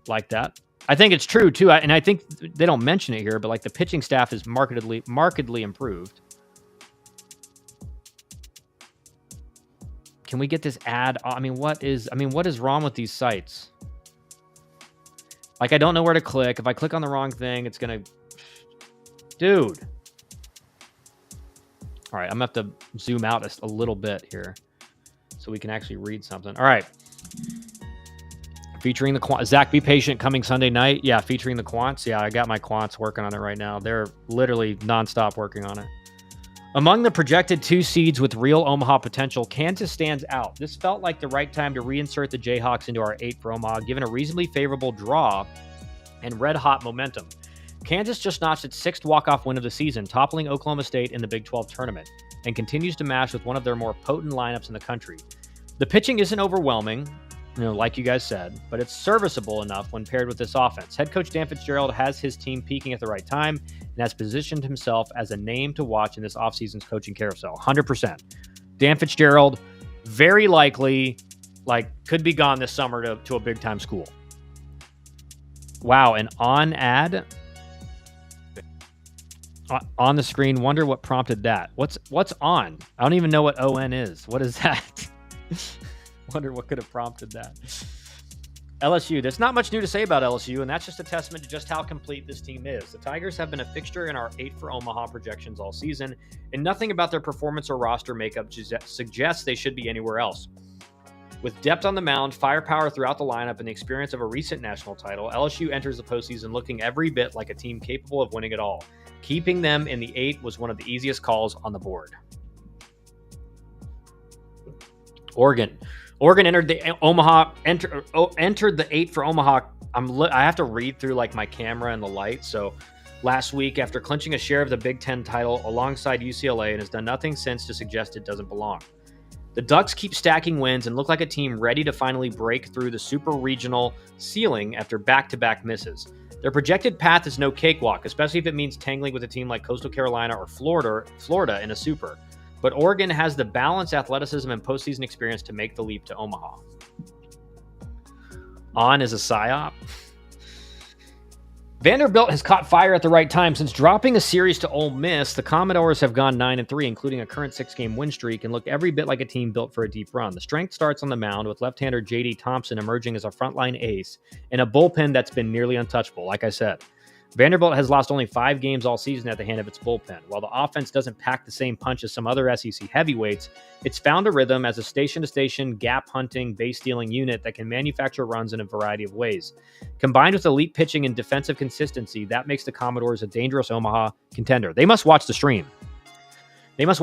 Like that. I think it's true, too. And I think they don't mention it here, but the pitching staff is markedly improved. Can we get this ad? What is wrong with these sites? I don't know where to click. If I click on the wrong thing, it's going to... Dude. All right, I'm going to have to zoom out a little bit here so we can actually read something. All right. Featuring the quants. Zach, be patient, coming Sunday night. Yeah, featuring the quants. Yeah, I got my quants working on it right now. They're literally nonstop working on it. Among the projected 2 seeds with real Omaha potential, Kansas stands out. This felt like the right time to reinsert the Jayhawks into our 8 for Omaha, given a reasonably favorable draw and red-hot momentum. Kansas just notched its 6th walk-off win of the season, toppling Oklahoma State in the Big 12 tournament, and continues to match with one of their more potent lineups in the country. The pitching isn't overwhelming, like you guys said, but it's serviceable enough when paired with this offense. Head coach Dan Fitzgerald has his team peaking at the right time and has positioned himself as a name to watch in this offseason's coaching carousel. 100%. Dan Fitzgerald, very likely, could be gone this summer to a big-time school. Wow, an on ad on the screen. Wonder what prompted that. What's on? I don't even know what ON is. What is that? Wonder what could have prompted that. LSU. There's not much new to say about LSU, and that's just a testament to just how complete this team is. The Tigers have been a fixture in our 8 for Omaha projections all season, and nothing about their performance or roster makeup suggests they should be anywhere else. With depth on the mound, firepower throughout the lineup, and the experience of a recent national title, LSU enters the postseason looking every bit like a team capable of winning it all. Keeping them in the 8 was one of the easiest calls on the board. Oregon entered the entered the 8 for Omaha. I have to read through my camera and the light. So last week, after clinching a share of the Big Ten title alongside UCLA, and has done nothing since to suggest it doesn't belong. The Ducks keep stacking wins and look like a team ready to finally break through the super regional ceiling after back-to-back misses. Their projected path is no cakewalk, especially if it means tangling with a team like Coastal Carolina or Florida in a super. But Oregon has the balance, athleticism, and postseason experience to make the leap to Omaha. On is a psyop. Vanderbilt has caught fire at the right time. Since dropping a series to Ole Miss, the Commodores have gone 9-3, including a current 6-game win streak, and look every bit like a team built for a deep run. The strength starts on the mound, with left-hander J.D. Thompson emerging as a frontline ace, and a bullpen that's been nearly untouchable, like I said. Vanderbilt has lost only 5 games all season at the hand of its bullpen. While the offense doesn't pack the same punch as some other SEC heavyweights, it's found a rhythm as a station-to-station, gap-hunting, base-stealing unit that can manufacture runs in a variety of ways. Combined with elite pitching and defensive consistency, that makes the Commodores a dangerous Omaha contender. They must watch the stream. Because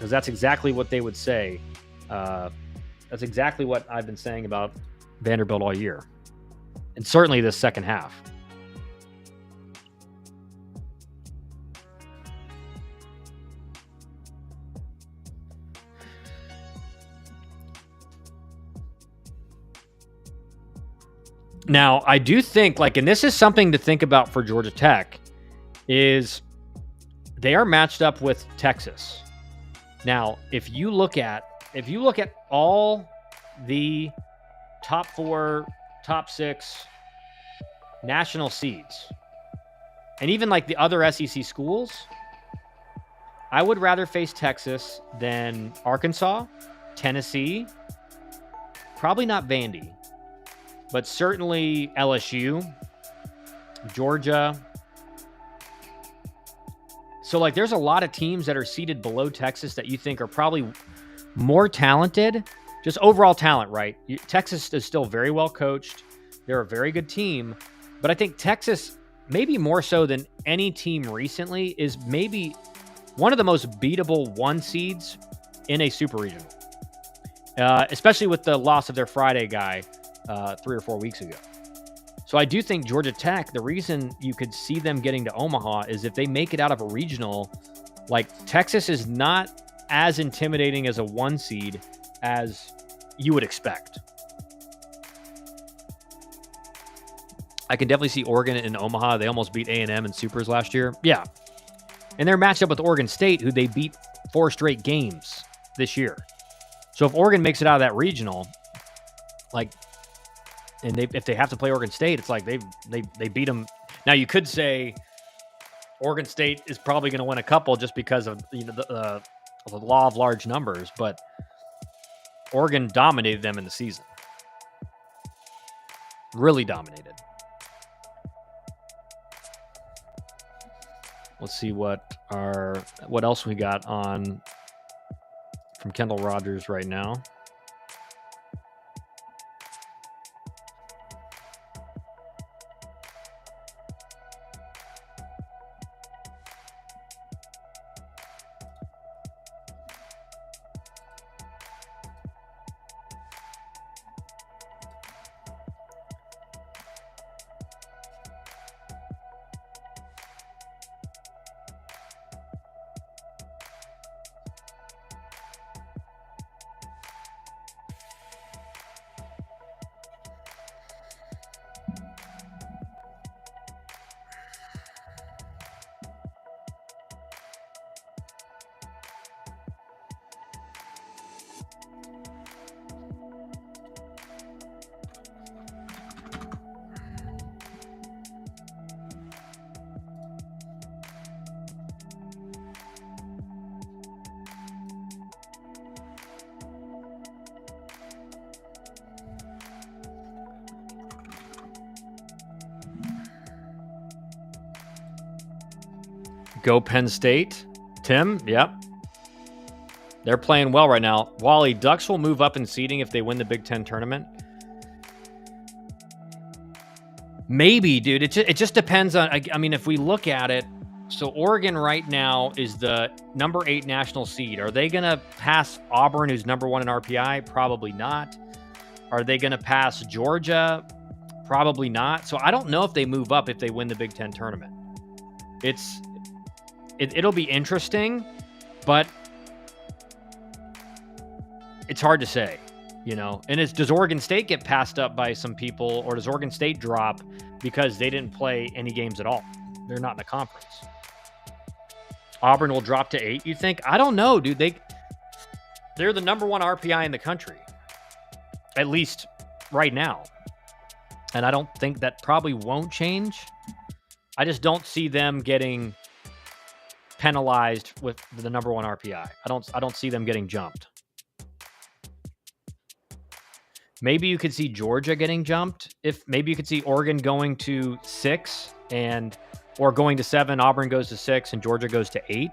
that's exactly what they would say. That's exactly what I've been saying about Vanderbilt all year. And certainly this second half. Now, I do think, and this is something to think about for Georgia Tech, is they are matched up with Texas. Now, if you look at all the top 4, top 6 national seeds, and even the other SEC schools, I would rather face Texas than Arkansas, Tennessee, probably not Vandy, but certainly LSU, Georgia. So there's a lot of teams that are seated below Texas that you think are probably more talented. Just overall talent, right? Texas is still very well coached. They're a very good team. But I think Texas, maybe more so than any team recently, is maybe one of the most beatable 1 seeds in a super regional. Especially with the loss of their Friday guy 3 or 4 weeks ago. So I do think Georgia Tech, the reason you could see them getting to Omaha is if they make it out of a regional, Texas is not as intimidating as a 1 seed as you would expect. I can definitely see Oregon in Omaha. They almost beat A&M in supers last year. Yeah. And they're matched up with Oregon State, who they beat 4 straight games this year. So if Oregon makes it out of that regional, if they have to play Oregon State, it's they beat them. Now you could say Oregon State is probably going to win a couple just because of the law of large numbers, but Oregon dominated them in the season. Really dominated. Let's see what else we got on from Kendall Rogers right now. Go Penn State. Tim, yep. They're playing well right now. Wally, Ducks will move up in seeding if they win the Big Ten tournament. Maybe, dude. It just depends on, I mean, if we look at it, so Oregon right now is the number 8 national seed. Are they going to pass Auburn, who's number 1 in RPI? Probably not. Are they going to pass Georgia? Probably not. So I don't know if they move up if they win the Big Ten tournament. It'll be interesting, but it's hard to say, you know. And does Oregon State get passed up by some people, or does Oregon State drop because they didn't play any games at all? They're not in the conference. Auburn will drop to 8, you think? I don't know, dude. They're the number 1 RPI in the country, at least right now. And I don't think that probably won't change. I just don't see them getting penalized with the number 1 RPI. I don't see them getting jumped. Maybe you could see Georgia getting jumped. Maybe you could see Oregon going to 6 or going to 7, Auburn goes to 6, and Georgia goes to 8.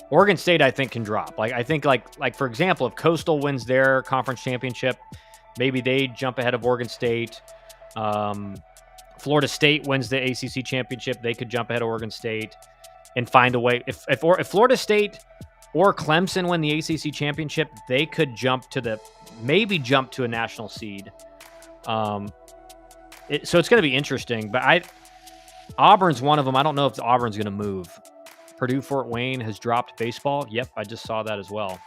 Oregon State, I think, can drop. I think, for example, if Coastal wins their conference championship, maybe they jump ahead of Oregon State. Florida State wins the ACC championship, they could jump ahead of Oregon State and find a way. If Florida State or Clemson win the ACC championship, they could jump to a national seed. So it's going to be interesting. But Auburn's one of them. I don't know if Auburn's going to move. Purdue Fort Wayne has dropped baseball. Yep, I just saw that as well.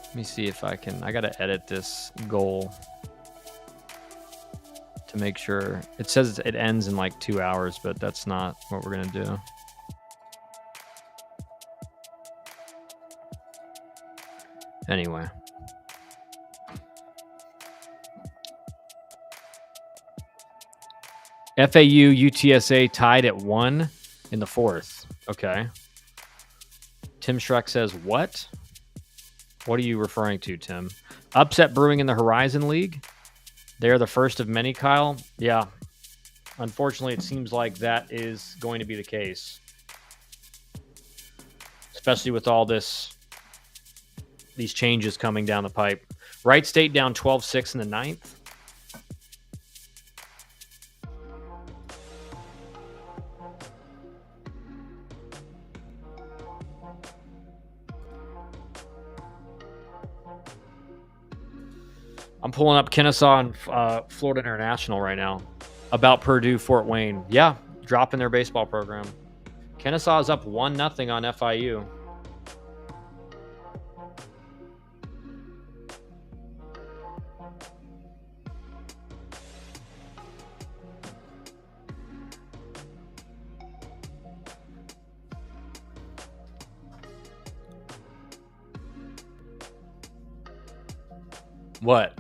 Let me see if I got to edit this goal to make sure. It says it ends in like 2 hours, but that's not what we're going to do. Anyway. FAU UTSA tied at 1 in the 4th. Okay. Tim Shrek says, what? What are you referring to, Tim? Upset brewing in the Horizon League. They are the first of many, Kyle. Yeah. Unfortunately, it seems like that is going to be the case. Especially with all these changes coming down the pipe. Wright State down 12-6 in the 9th. I'm pulling up Kennesaw and Florida International right now about Purdue Fort Wayne. Yeah, dropping their baseball program. Kennesaw is up 1-0 on FIU. What?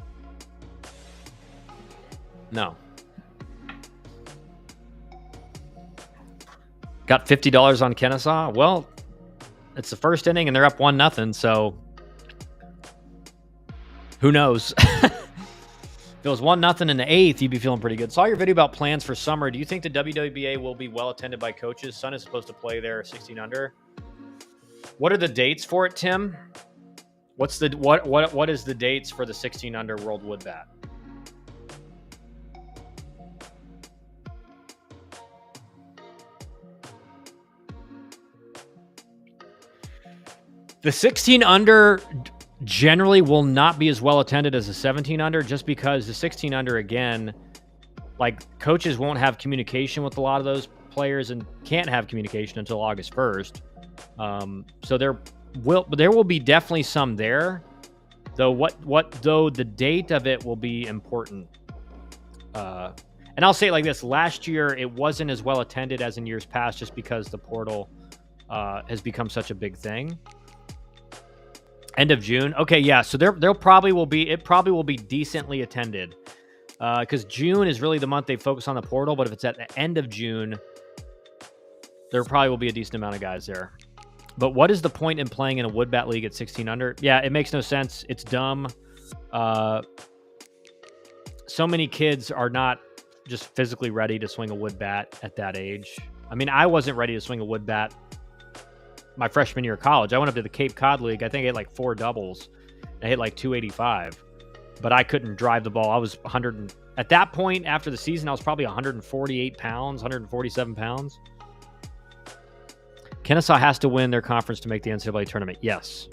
No. Got $50 on Kennesaw? Well, it's the first inning and they're up 1-0, so who knows? If it was 1-0 in the 8th, you'd be feeling pretty good. Saw your video about plans for summer. Do you think the WWBA will be well attended by coaches? Son is supposed to play there 16 under. What are the dates for it, Tim? What is the dates for the 16 under World Wood Bat? The 16 under generally will not be as well attended as the 17 under, just because the 16 under, again, like, coaches won't have communication with a lot of those players and can't have communication until August 1st. So there will be definitely some there, though. Though the date of it will be important. And I'll say it like this. Last year, it wasn't as well attended as in years past just because the portal has become such a big thing. End of June. Okay, yeah. So it probably will be decently attended because June is really the month they focus on the portal. But if it's at the end of June, there probably will be a decent amount of guys there. But what is the point in playing in a wood bat league at 16 under? Yeah, it makes no sense. It's dumb. So many kids are not just physically ready to swing a wood bat at that age. I mean, I wasn't ready to swing a wood bat my freshman year of college. I went up to the Cape Cod League. I think I hit like 4 doubles. I hit like 285, but I couldn't drive the ball. I was 100. At that point, after the season, I was probably 148 pounds, 147 pounds. Kennesaw has to win their conference to make the NCAA tournament. Yes.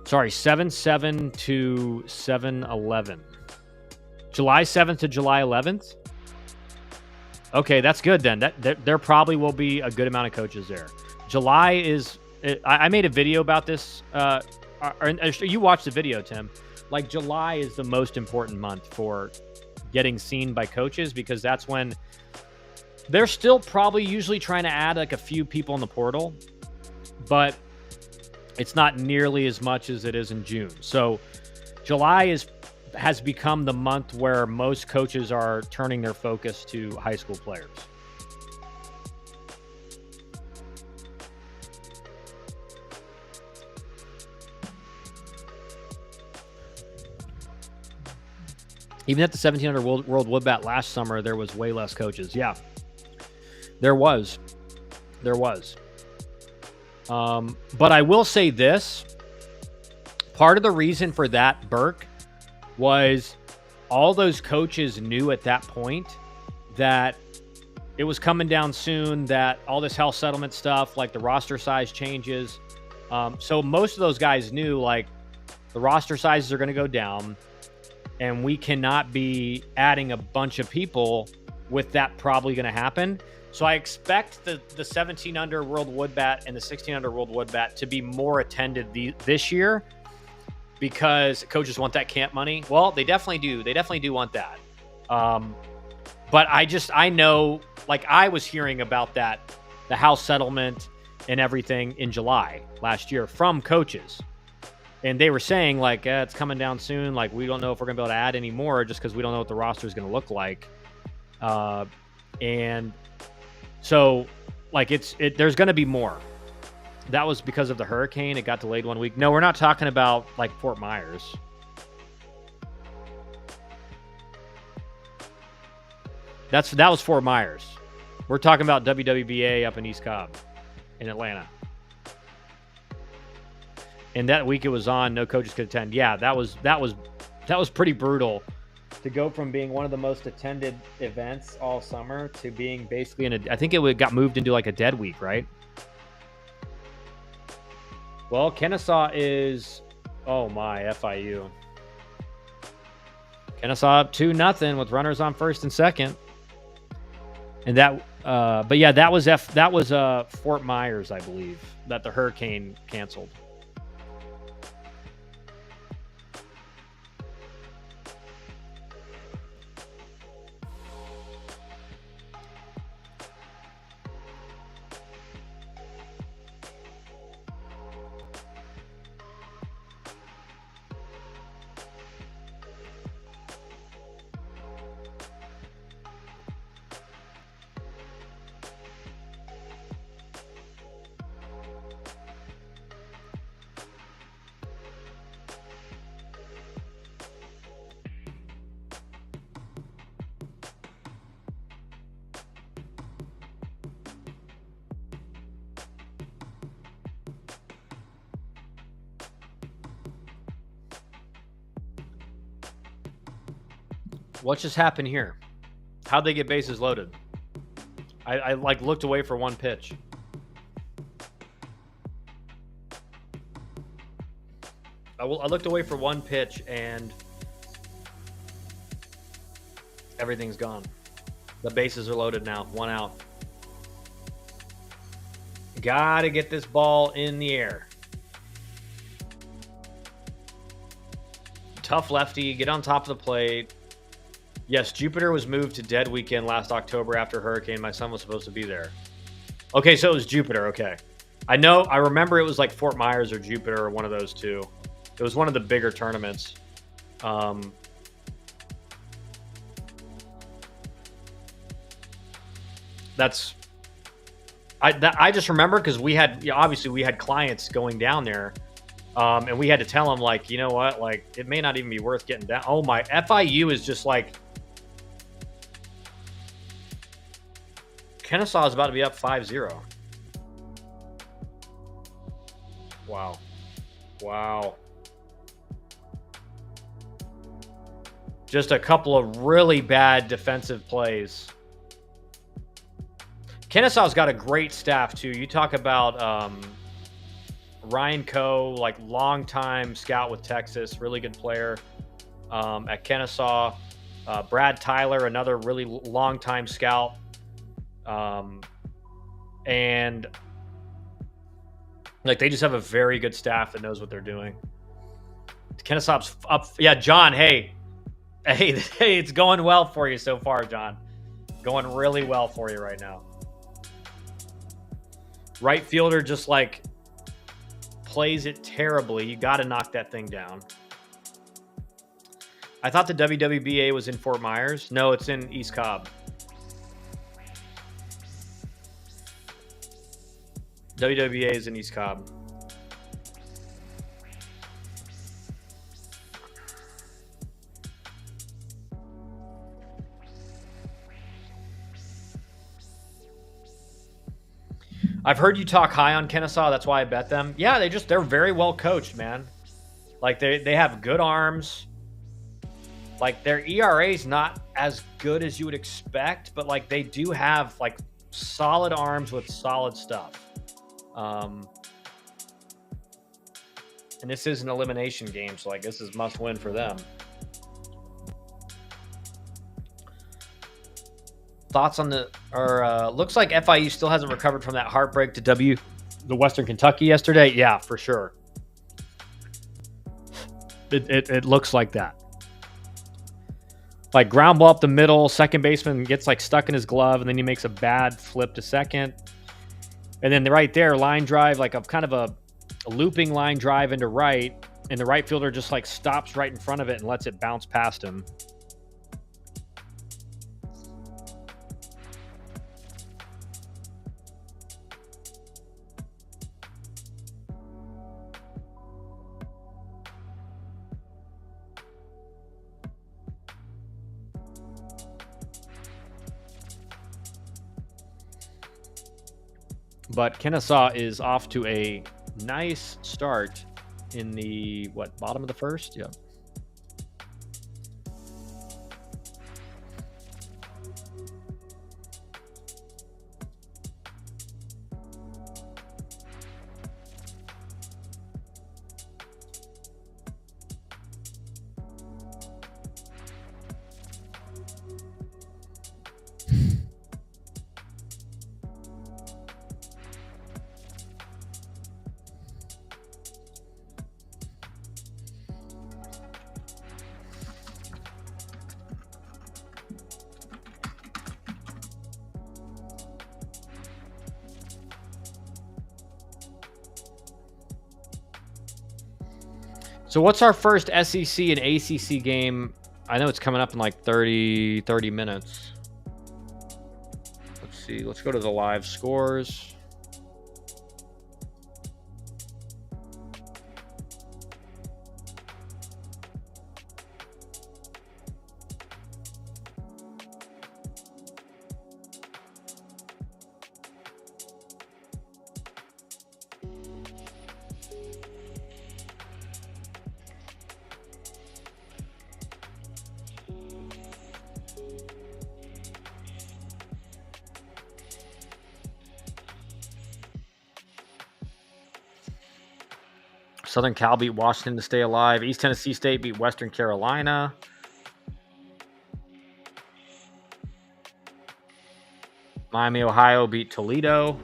Sorry, 7-7 to 7-11. July 7th to July 11th? Okay, that's good then. There probably will be a good amount of coaches there. July is... I made a video about this. You watched the video, Tim. Like, July is the most important month for getting seen by coaches because that's when... They're still probably usually trying to add like a few people in the portal, but it's not nearly as much as it is in June. So July has become the month where most coaches are turning their focus to high school players. Even at the 1700 World Wood Bat last summer, there was way less coaches. Yeah. There was. But I will say this. Part of the reason for that, Burke, was all those coaches knew at that point that it was coming down soon, that all this health settlement stuff, like the roster size changes. So most of those guys knew, like, the roster sizes are going to go down, and we cannot be adding a bunch of people with that probably going to happen. So I expect the 17 under World Wood Bat and the 16 under World Wood Bat to be more attended this year because coaches want that camp money. Well, they definitely do. They definitely do want that. But I know, like, I was hearing about that, the house settlement and everything in July last year from coaches. And they were saying, like, it's coming down soon. Like, we don't know if we're going to be able to add any more just because we don't know what the roster is going to look like. And so, like, there's going to be more. That was because of the hurricane. It got delayed 1 week. No, we're not talking about, like, Fort Myers. That was Fort Myers. We're talking about WWBA up in East Cobb in Atlanta. And that week it was on, no coaches could attend. Yeah, that was pretty brutal to go from being one of the most attended events all summer to being basically I think it got moved into like a dead week, right? Well, Kennesaw is, oh my, FIU. Kennesaw up 2-0 with runners on first and second. And that, but yeah, that was Fort Myers, I believe, that the hurricane canceled. What just happened here? How'd they get bases loaded? I like looked away for one pitch. I looked away for one pitch and everything's gone. The bases are loaded now. 1 out. Gotta get this ball in the air. Tough lefty. Get on top of the plate. Yes, Jupiter was moved to dead weekend last October after hurricane. My son was supposed to be there. Okay, so it was Jupiter. Okay. I remember it was like Fort Myers or Jupiter or one of those two. It was one of the bigger tournaments. I just remember because we had, obviously we had clients going down there, and we had to tell them, like, you know what, like, it may not even be worth getting down. Oh my, FIU is just like, Kennesaw is about to be up 5-0. Wow. Just a couple of really bad defensive plays. Kennesaw's got a great staff, too. You talk about Ryan Coe, like longtime scout with Texas, really good player at Kennesaw. Brad Tyler, another really longtime scout. And like, they just have a very good staff that knows what they're doing. Kennesaw's up. Yeah, John, hey, it's going well for you so far, John. Going really well for you right now. Right fielder just like plays it terribly. You got to knock that thing down. I thought the WWBA was in Fort Myers. No, it's in East Cobb. WWBA is in East Cobb. I've heard you talk high on Kennesaw. That's why I bet them. Yeah, they're very well coached, man. Like, they have good arms. Like, their ERA is not as good as you would expect, but like, they do have like solid arms with solid stuff. And this is an elimination game, so like, this is must win for them. Thoughts on looks like FIU still hasn't recovered from that heartbreak to the Western Kentucky yesterday. Yeah, for sure. It looks like that. Like, ground ball up the middle, second baseman gets like stuck in his glove, and then he makes a bad flip to second. And then right there, line drive, like a kind of a looping line drive into right, and the right fielder just like stops right in front of it and lets it bounce past him. But Kennesaw is off to a nice start in the, bottom of the first? Yep. So what's our first SEC and ACC game? I know it's coming up in like 30 minutes. Let's see. Let's go to the live scores. Southern Cal beat Washington to stay alive. East Tennessee State beat Western Carolina. Miami, Ohio beat Toledo.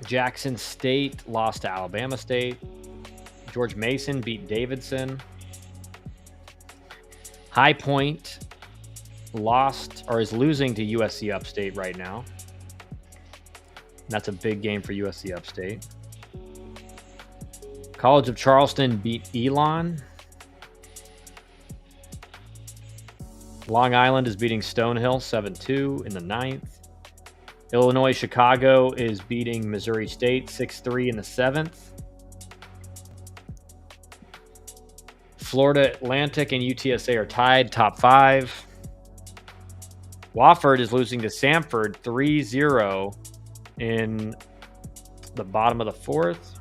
Jackson State lost to Alabama State. George Mason beat Davidson. High Point lost or is losing to USC Upstate right now. That's a big game for USC Upstate. College of Charleston beat Elon. Long Island is beating Stonehill 7-2 in the 9th. Illinois Chicago is beating Missouri State 6-3 in the 7th. Florida Atlantic and UTSA are tied, top 5. Wofford is losing to Samford 3-0 in the bottom of the 4th.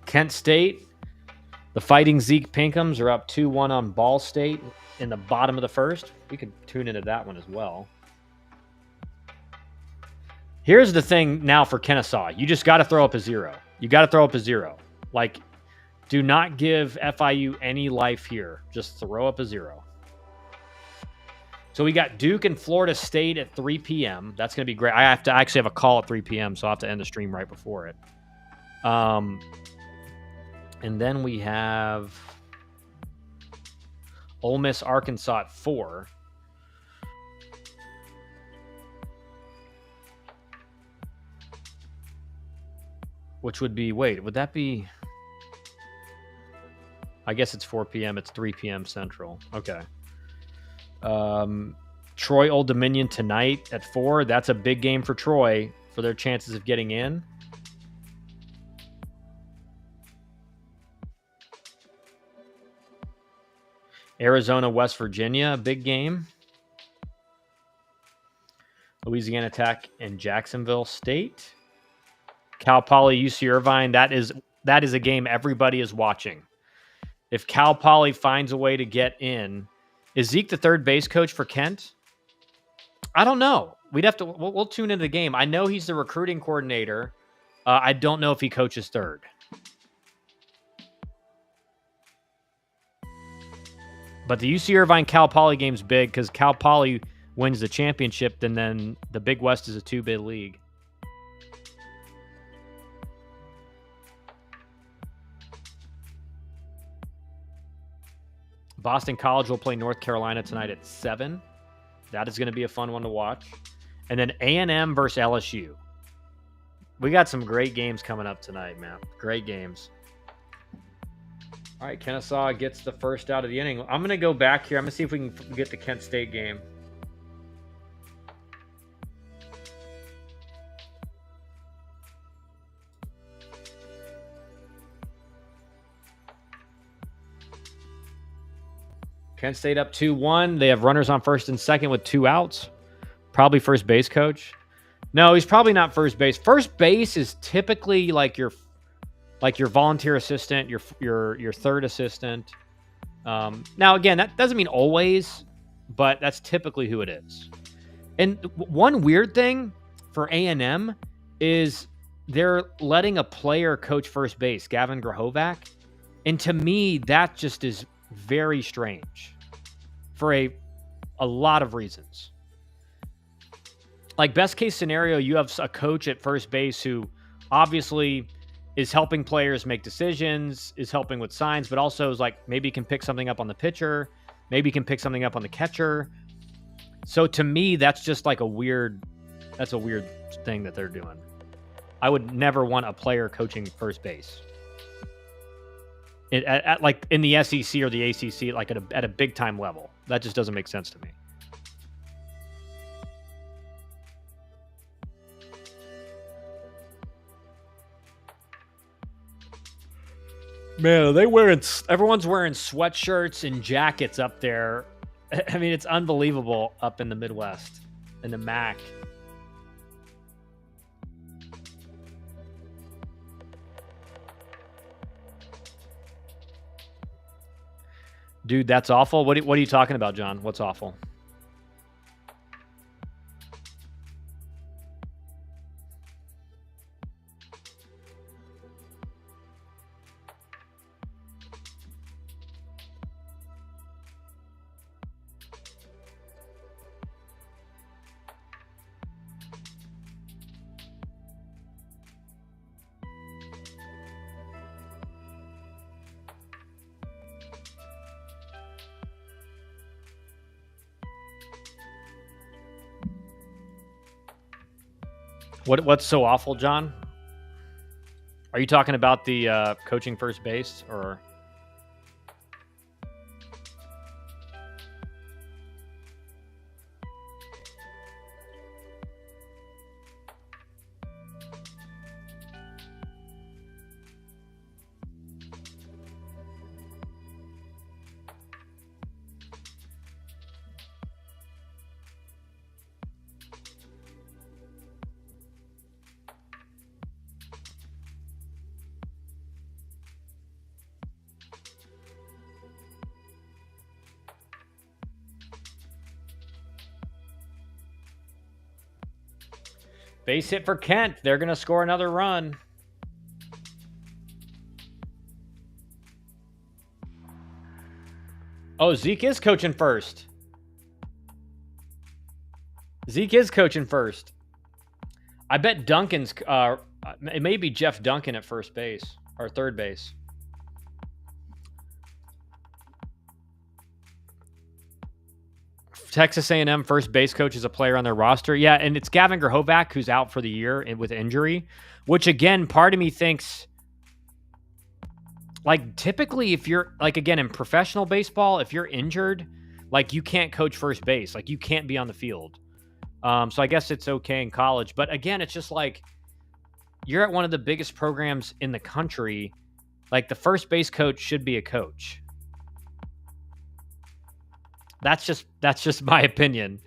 Kent State, the Fighting Zeke Pinkhams are up 2-1 on Ball State in the bottom of the 1st. We could tune into that one as well. Here's the thing now for Kennesaw. You just got to throw up a 0. You got to throw up a 0. Like, do not give FIU any life here. Just throw up a 0. So we got Duke and Florida State at 3 p.m. That's going to be great. I actually have a call at 3 p.m., so I'll have to end the stream right before it. And then we have Ole Miss, Arkansas at 4. Which would be, would that be? I guess it's 4 p.m. It's 3 p.m. Central. Okay. Troy Old Dominion tonight at 4. That's a big game for Troy for their chances of getting in. Arizona, West Virginia, big game. Louisiana Tech and Jacksonville State. Cal Poly, UC Irvine. That is a game everybody is watching. If Cal Poly finds a way to get in, is Zeke the third base coach for Kent? I don't know. We'll tune into the game. I know he's the recruiting coordinator. I don't know if he coaches third. But the UC Irvine Cal Poly game's big because Cal Poly wins the championship, and then the Big West is a 2-bid league. Boston College will play North Carolina tonight at 7. That is going to be a fun one to watch. And then A&M versus LSU. We got some great games coming up tonight, man. Great games. All right, Kennesaw gets the first out of the inning. I'm going to go back here. I'm going to see if we can get the Kent State game. Kent State up 2-1. They have runners on first and second with 2 outs. Probably first base coach. No, he's probably not first base. First base is typically like your volunteer assistant, your third assistant. Now, again, that doesn't mean always, but that's typically who it is. And one weird thing for A&M is they're letting a player coach first base, Gavin Grahovac. And to me, that just is very strange for a lot of reasons. Like, best case scenario, you have a coach at first base who obviously is helping players make decisions, is helping with signs, but also is like, maybe can pick something up on the pitcher, maybe can pick something up on the catcher. So to me, that's just like a weird thing that they're doing. I would never want a player coaching first base. Like in the SEC or the ACC, like at a big time level. That just doesn't make sense to me. Man, everyone's wearing sweatshirts and jackets up there. I mean, it's unbelievable up in the Midwest, in the MAC. Dude, that's awful. What are you talking about, John? What's awful? What's so awful, John? Are you talking about the coaching first base or? Base hit for Kent. They're going to score another run. Oh, Zeke is coaching first. Zeke is coaching first. I bet Duncan's... it may be Jeff Duncan at first base or third base. Texas A&M first base coach is a player on their roster. Yeah, and it's Gavin Grahovac who's out for the year with injury, which again, part of me thinks, like, typically if you're, like, again, in professional baseball, if you're injured, like, you can't coach first base. Like, you can't be on the field. So I guess it's okay in college. But again, it's just like, you're at one of the biggest programs in the country. Like, the first base coach should be a coach. That's just my opinion.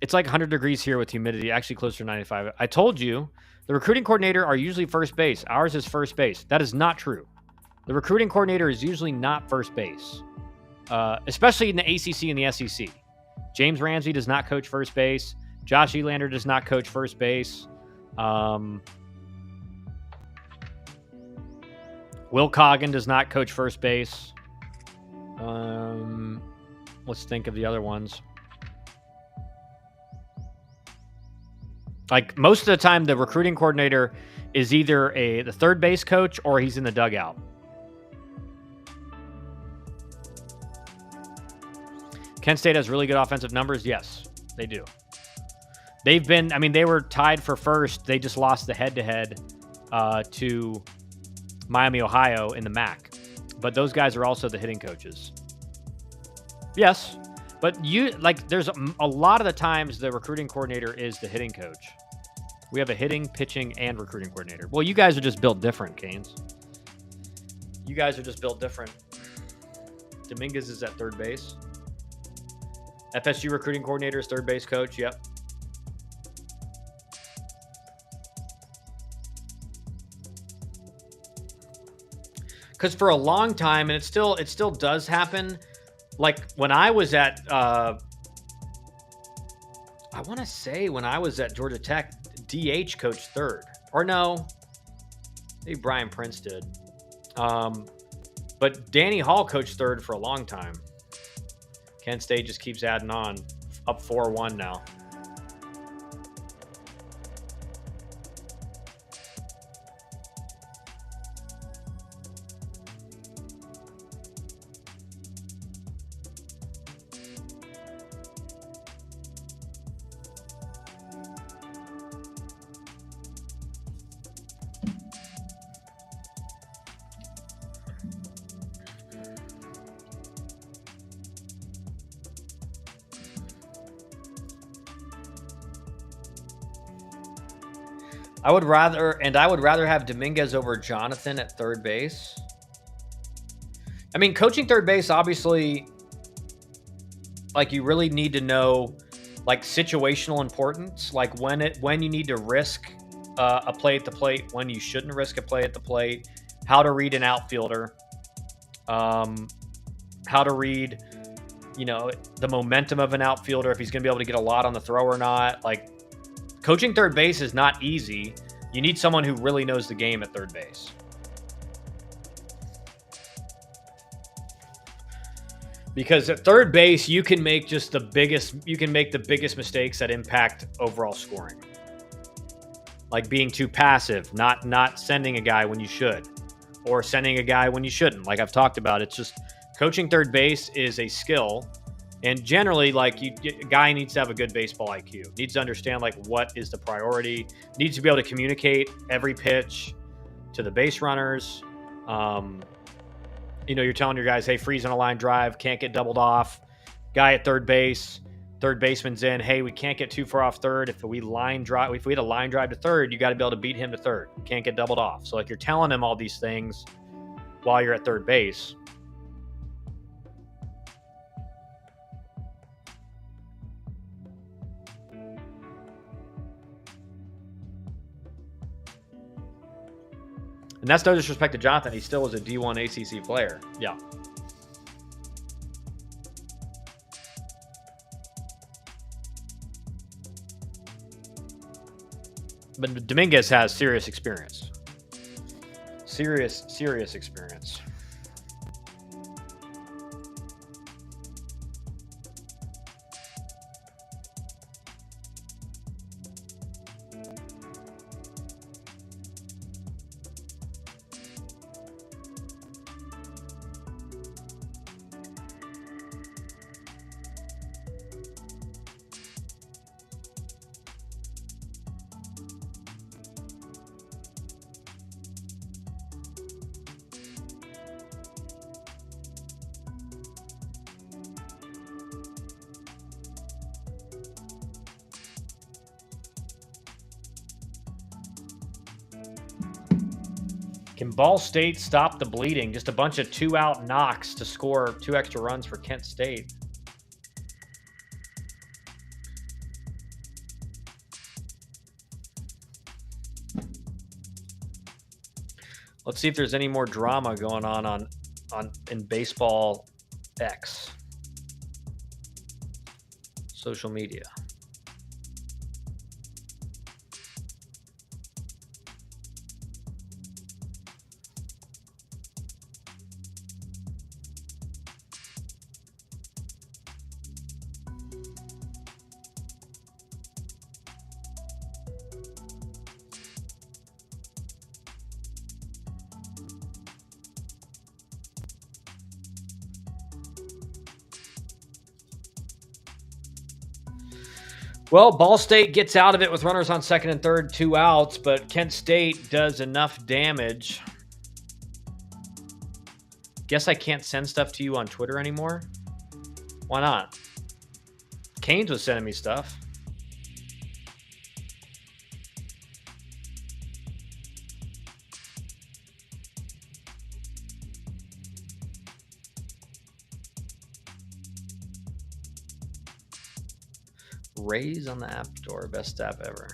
It's like 100 degrees here with humidity, actually closer to 95. I told you, the recruiting coordinator are usually first base. Ours is first base. That is not true. The recruiting coordinator is usually not first base, especially in the ACC and the SEC. James Ramsey does not coach first base. Josh Elander does not coach first base. Will Coggin does not coach first base. Let's think of the other ones. Like, most of the time, the recruiting coordinator is either the third base coach or he's in the dugout. Kent State has really good offensive numbers. Yes, they do. They've been, I mean, they were tied for first. They just lost the head-to-head to Miami, Ohio in the MAC. But those guys are also the hitting coaches. Yes. But there's a lot of the times the recruiting coordinator is the hitting coach. We have a hitting, pitching, and recruiting coordinator. Well, you guys are just built different, Canes. You guys are just built different. Dominguez is at third base. FSU recruiting coordinator is third base coach. Yep. Because for a long time, and it still does happen. Like, when I was at, I want to say when I was at Georgia Tech, DH coached third. Or no, maybe Brian Prince did. But Danny Hall coached third for a long time. Kent State just keeps adding on. Up 4-1 now. I would rather have Dominguez over Jonathan at third base. I mean, coaching third base, obviously, like, you really need to know, like, situational importance, like when you need to risk a play at the plate, when you shouldn't risk a play at the plate, how to read an outfielder, how to read, the momentum of an outfielder, if he's going to be able to get a lot on the throw or not. Like, coaching third base is not easy. You need someone who really knows the game at third base. Because at third base, you can make the biggest mistakes that impact overall scoring. Like being too passive, not sending a guy when you should, or sending a guy when you shouldn't. Like I've talked about, it's just coaching third base is a skill, And generally, like a guy needs to have a good baseball IQ, needs to understand like what is the priority, needs to be able to communicate every pitch to the base runners. You're telling your guys, hey, freeze on a line drive, can't get doubled off. Guy at third base, third baseman's in. Hey, we can't get too far off third. If we had a line drive to third, you got to be able to beat him to third. Can't get doubled off. So like you're telling him all these things while you're at third base. And that's no disrespect to Jonathan. He still is a D1 ACC player. Yeah. But Dominguez has serious experience. Serious experience. Can Ball State stop the bleeding? Just a bunch of 2-out knocks to score 2 extra runs for Kent State. Let's see if there's any more drama going on in Baseball X. Social media. Well, Ball State gets out of it with runners on second and third, 2 outs, but Kent State does enough damage. Guess I can't send stuff to you on Twitter anymore? Why not? Canes was sending me stuff. Raise on the App Store, best app ever.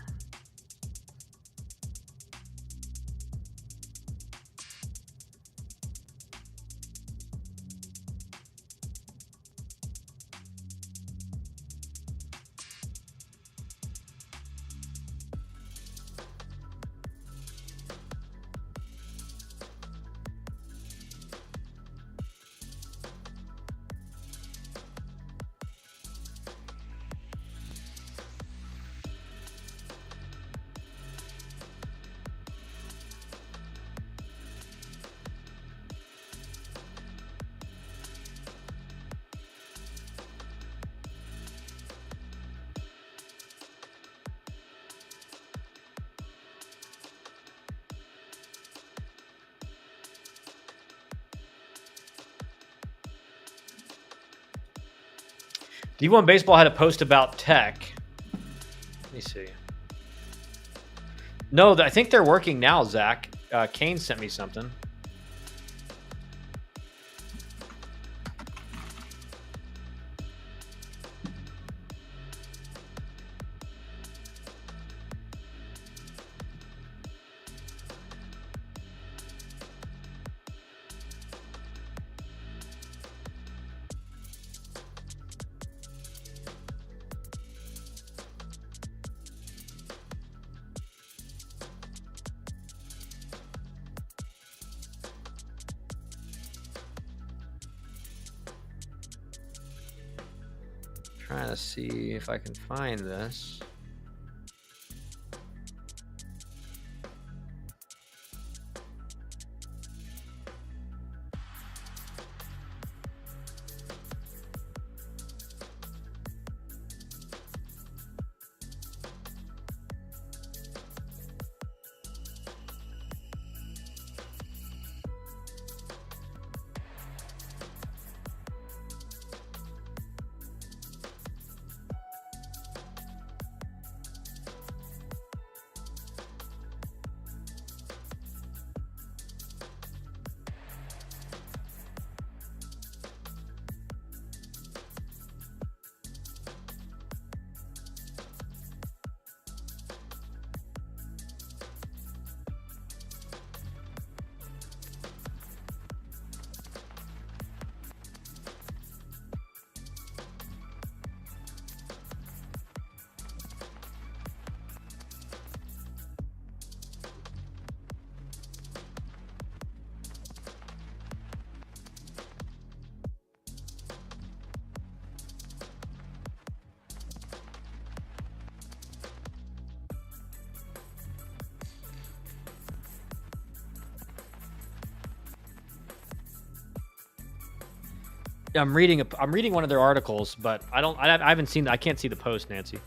D1 Baseball had a post about Tech. Let me see. No, I think they're working now, Zach. Kane sent me something. Trying to see if I can find this. I'm reading one of their articles, but I haven't seen. I can't see the post, Nancy.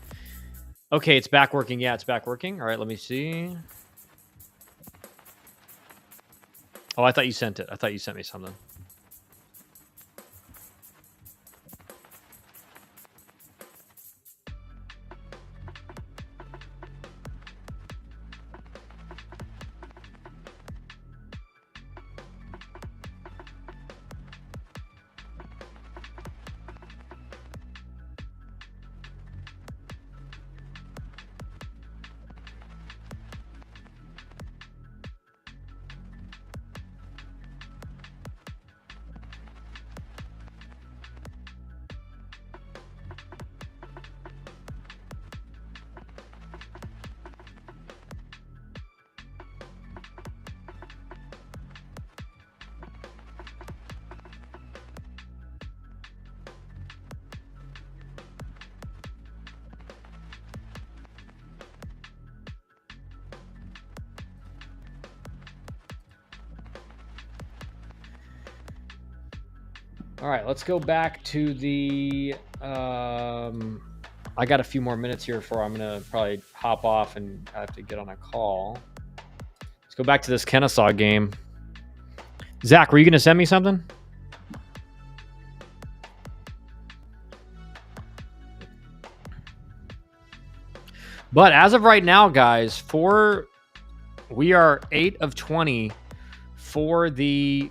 Okay, it's back working. Yeah, it's back working. All right, let me see. Oh, I thought you sent it. I thought you sent me something. All right, let's go back to the. I got a few more minutes here before I'm gonna probably hop off and I have to get on a call. Let's go back to this Kennesaw game. Zach, were you gonna send me something? But as of right now, guys, we are 8 of 20 for the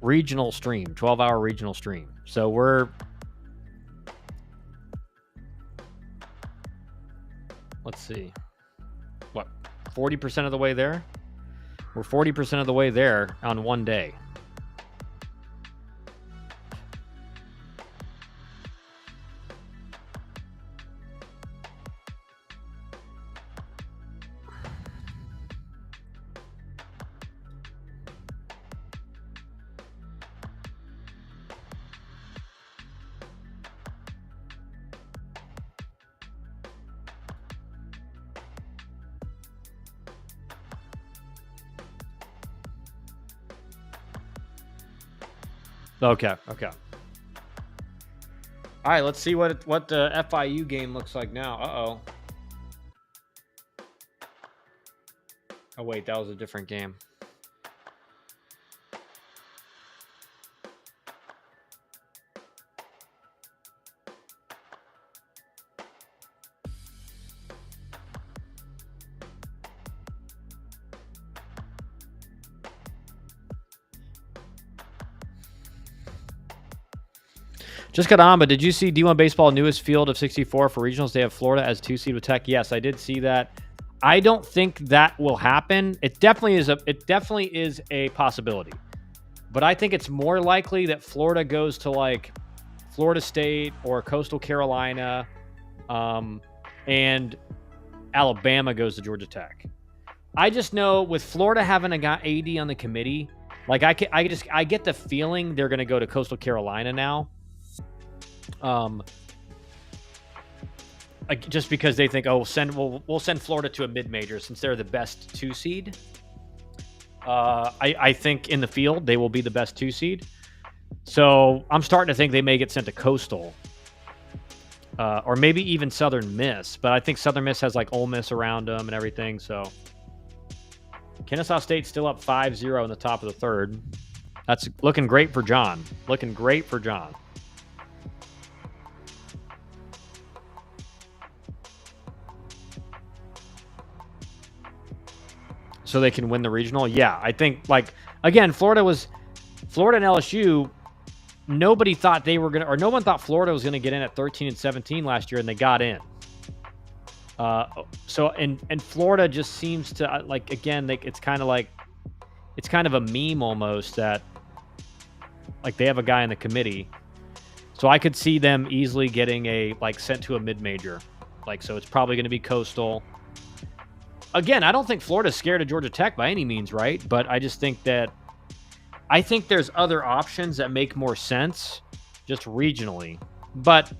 regional stream, 12-hour regional stream. So we're, let's see, what, 40% of the way there? We're 40% of the way there on one day. Okay. All right, let's see what the FIU game looks like now. Uh-oh. Oh, wait, that was a different game. Just got on, but did you see D1 Baseball newest field of 64 for regionals? They have Florida as 2 seed with Tech. Yes, I did see that. I don't think that will happen. It definitely is a possibility. But I think it's more likely that Florida goes to like Florida State or Coastal Carolina, and Alabama goes to Georgia Tech. I just know with Florida having a guy AD on the committee, like I get the feeling they're going to go to Coastal Carolina now. Just because they think, oh, we'll send Florida to a mid-major since they're the best 2 seed. I think in the field they will be the best 2 seed. So I'm starting to think they may get sent to Coastal, or maybe even Southern Miss. But I think Southern Miss has like Ole Miss around them and everything. So Kennesaw State's still up 5-0 in the top of the third. That's looking great for John. So they can win the regional? Yeah, I think, like, again, Florida and LSU, nobody thought they were going to, or no one thought Florida was going to get in at 13 and 17 last year, and they got in. And Florida just seems to, like, again, it's kind of a meme almost that, like, they have a guy in the committee. So I could see them easily getting sent to a mid-major. Like, so it's probably going to be Coastal. Again, I don't think Florida's scared of Georgia Tech by any means, right? But I just think there's other options that make more sense just regionally. But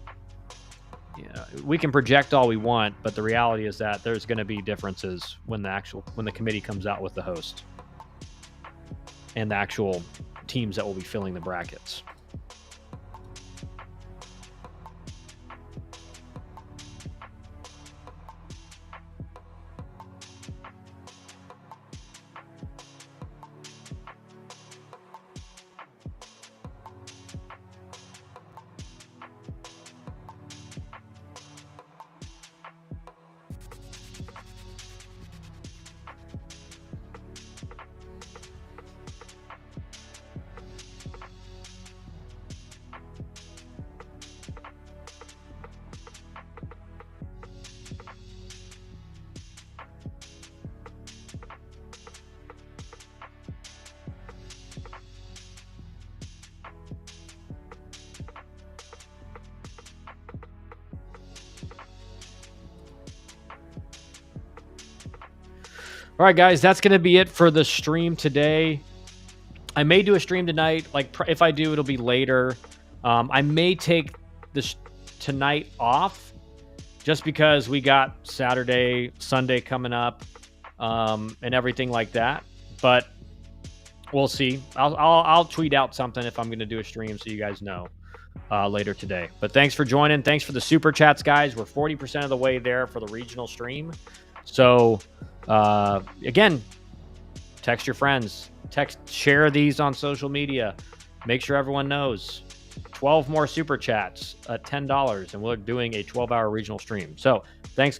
yeah, we can project all we want, but the reality is that there's going to be differences when the committee comes out with the host and the actual teams that will be filling the brackets. All right, guys, that's going to be it for the stream today. I may do a stream tonight. Like, if I do, it'll be later. I may take this tonight off just because we got Saturday, Sunday coming up, and everything like that. But we'll see. I'll tweet out something if I'm going to do a stream so you guys know later today. But thanks for joining. Thanks for the super chats, guys. We're 40% of the way there for the regional stream. So, again, text your friends. Share these on social media. Make sure everyone knows. 12 more super chats at $10, and we're doing a 12-hour regional stream. So thanks.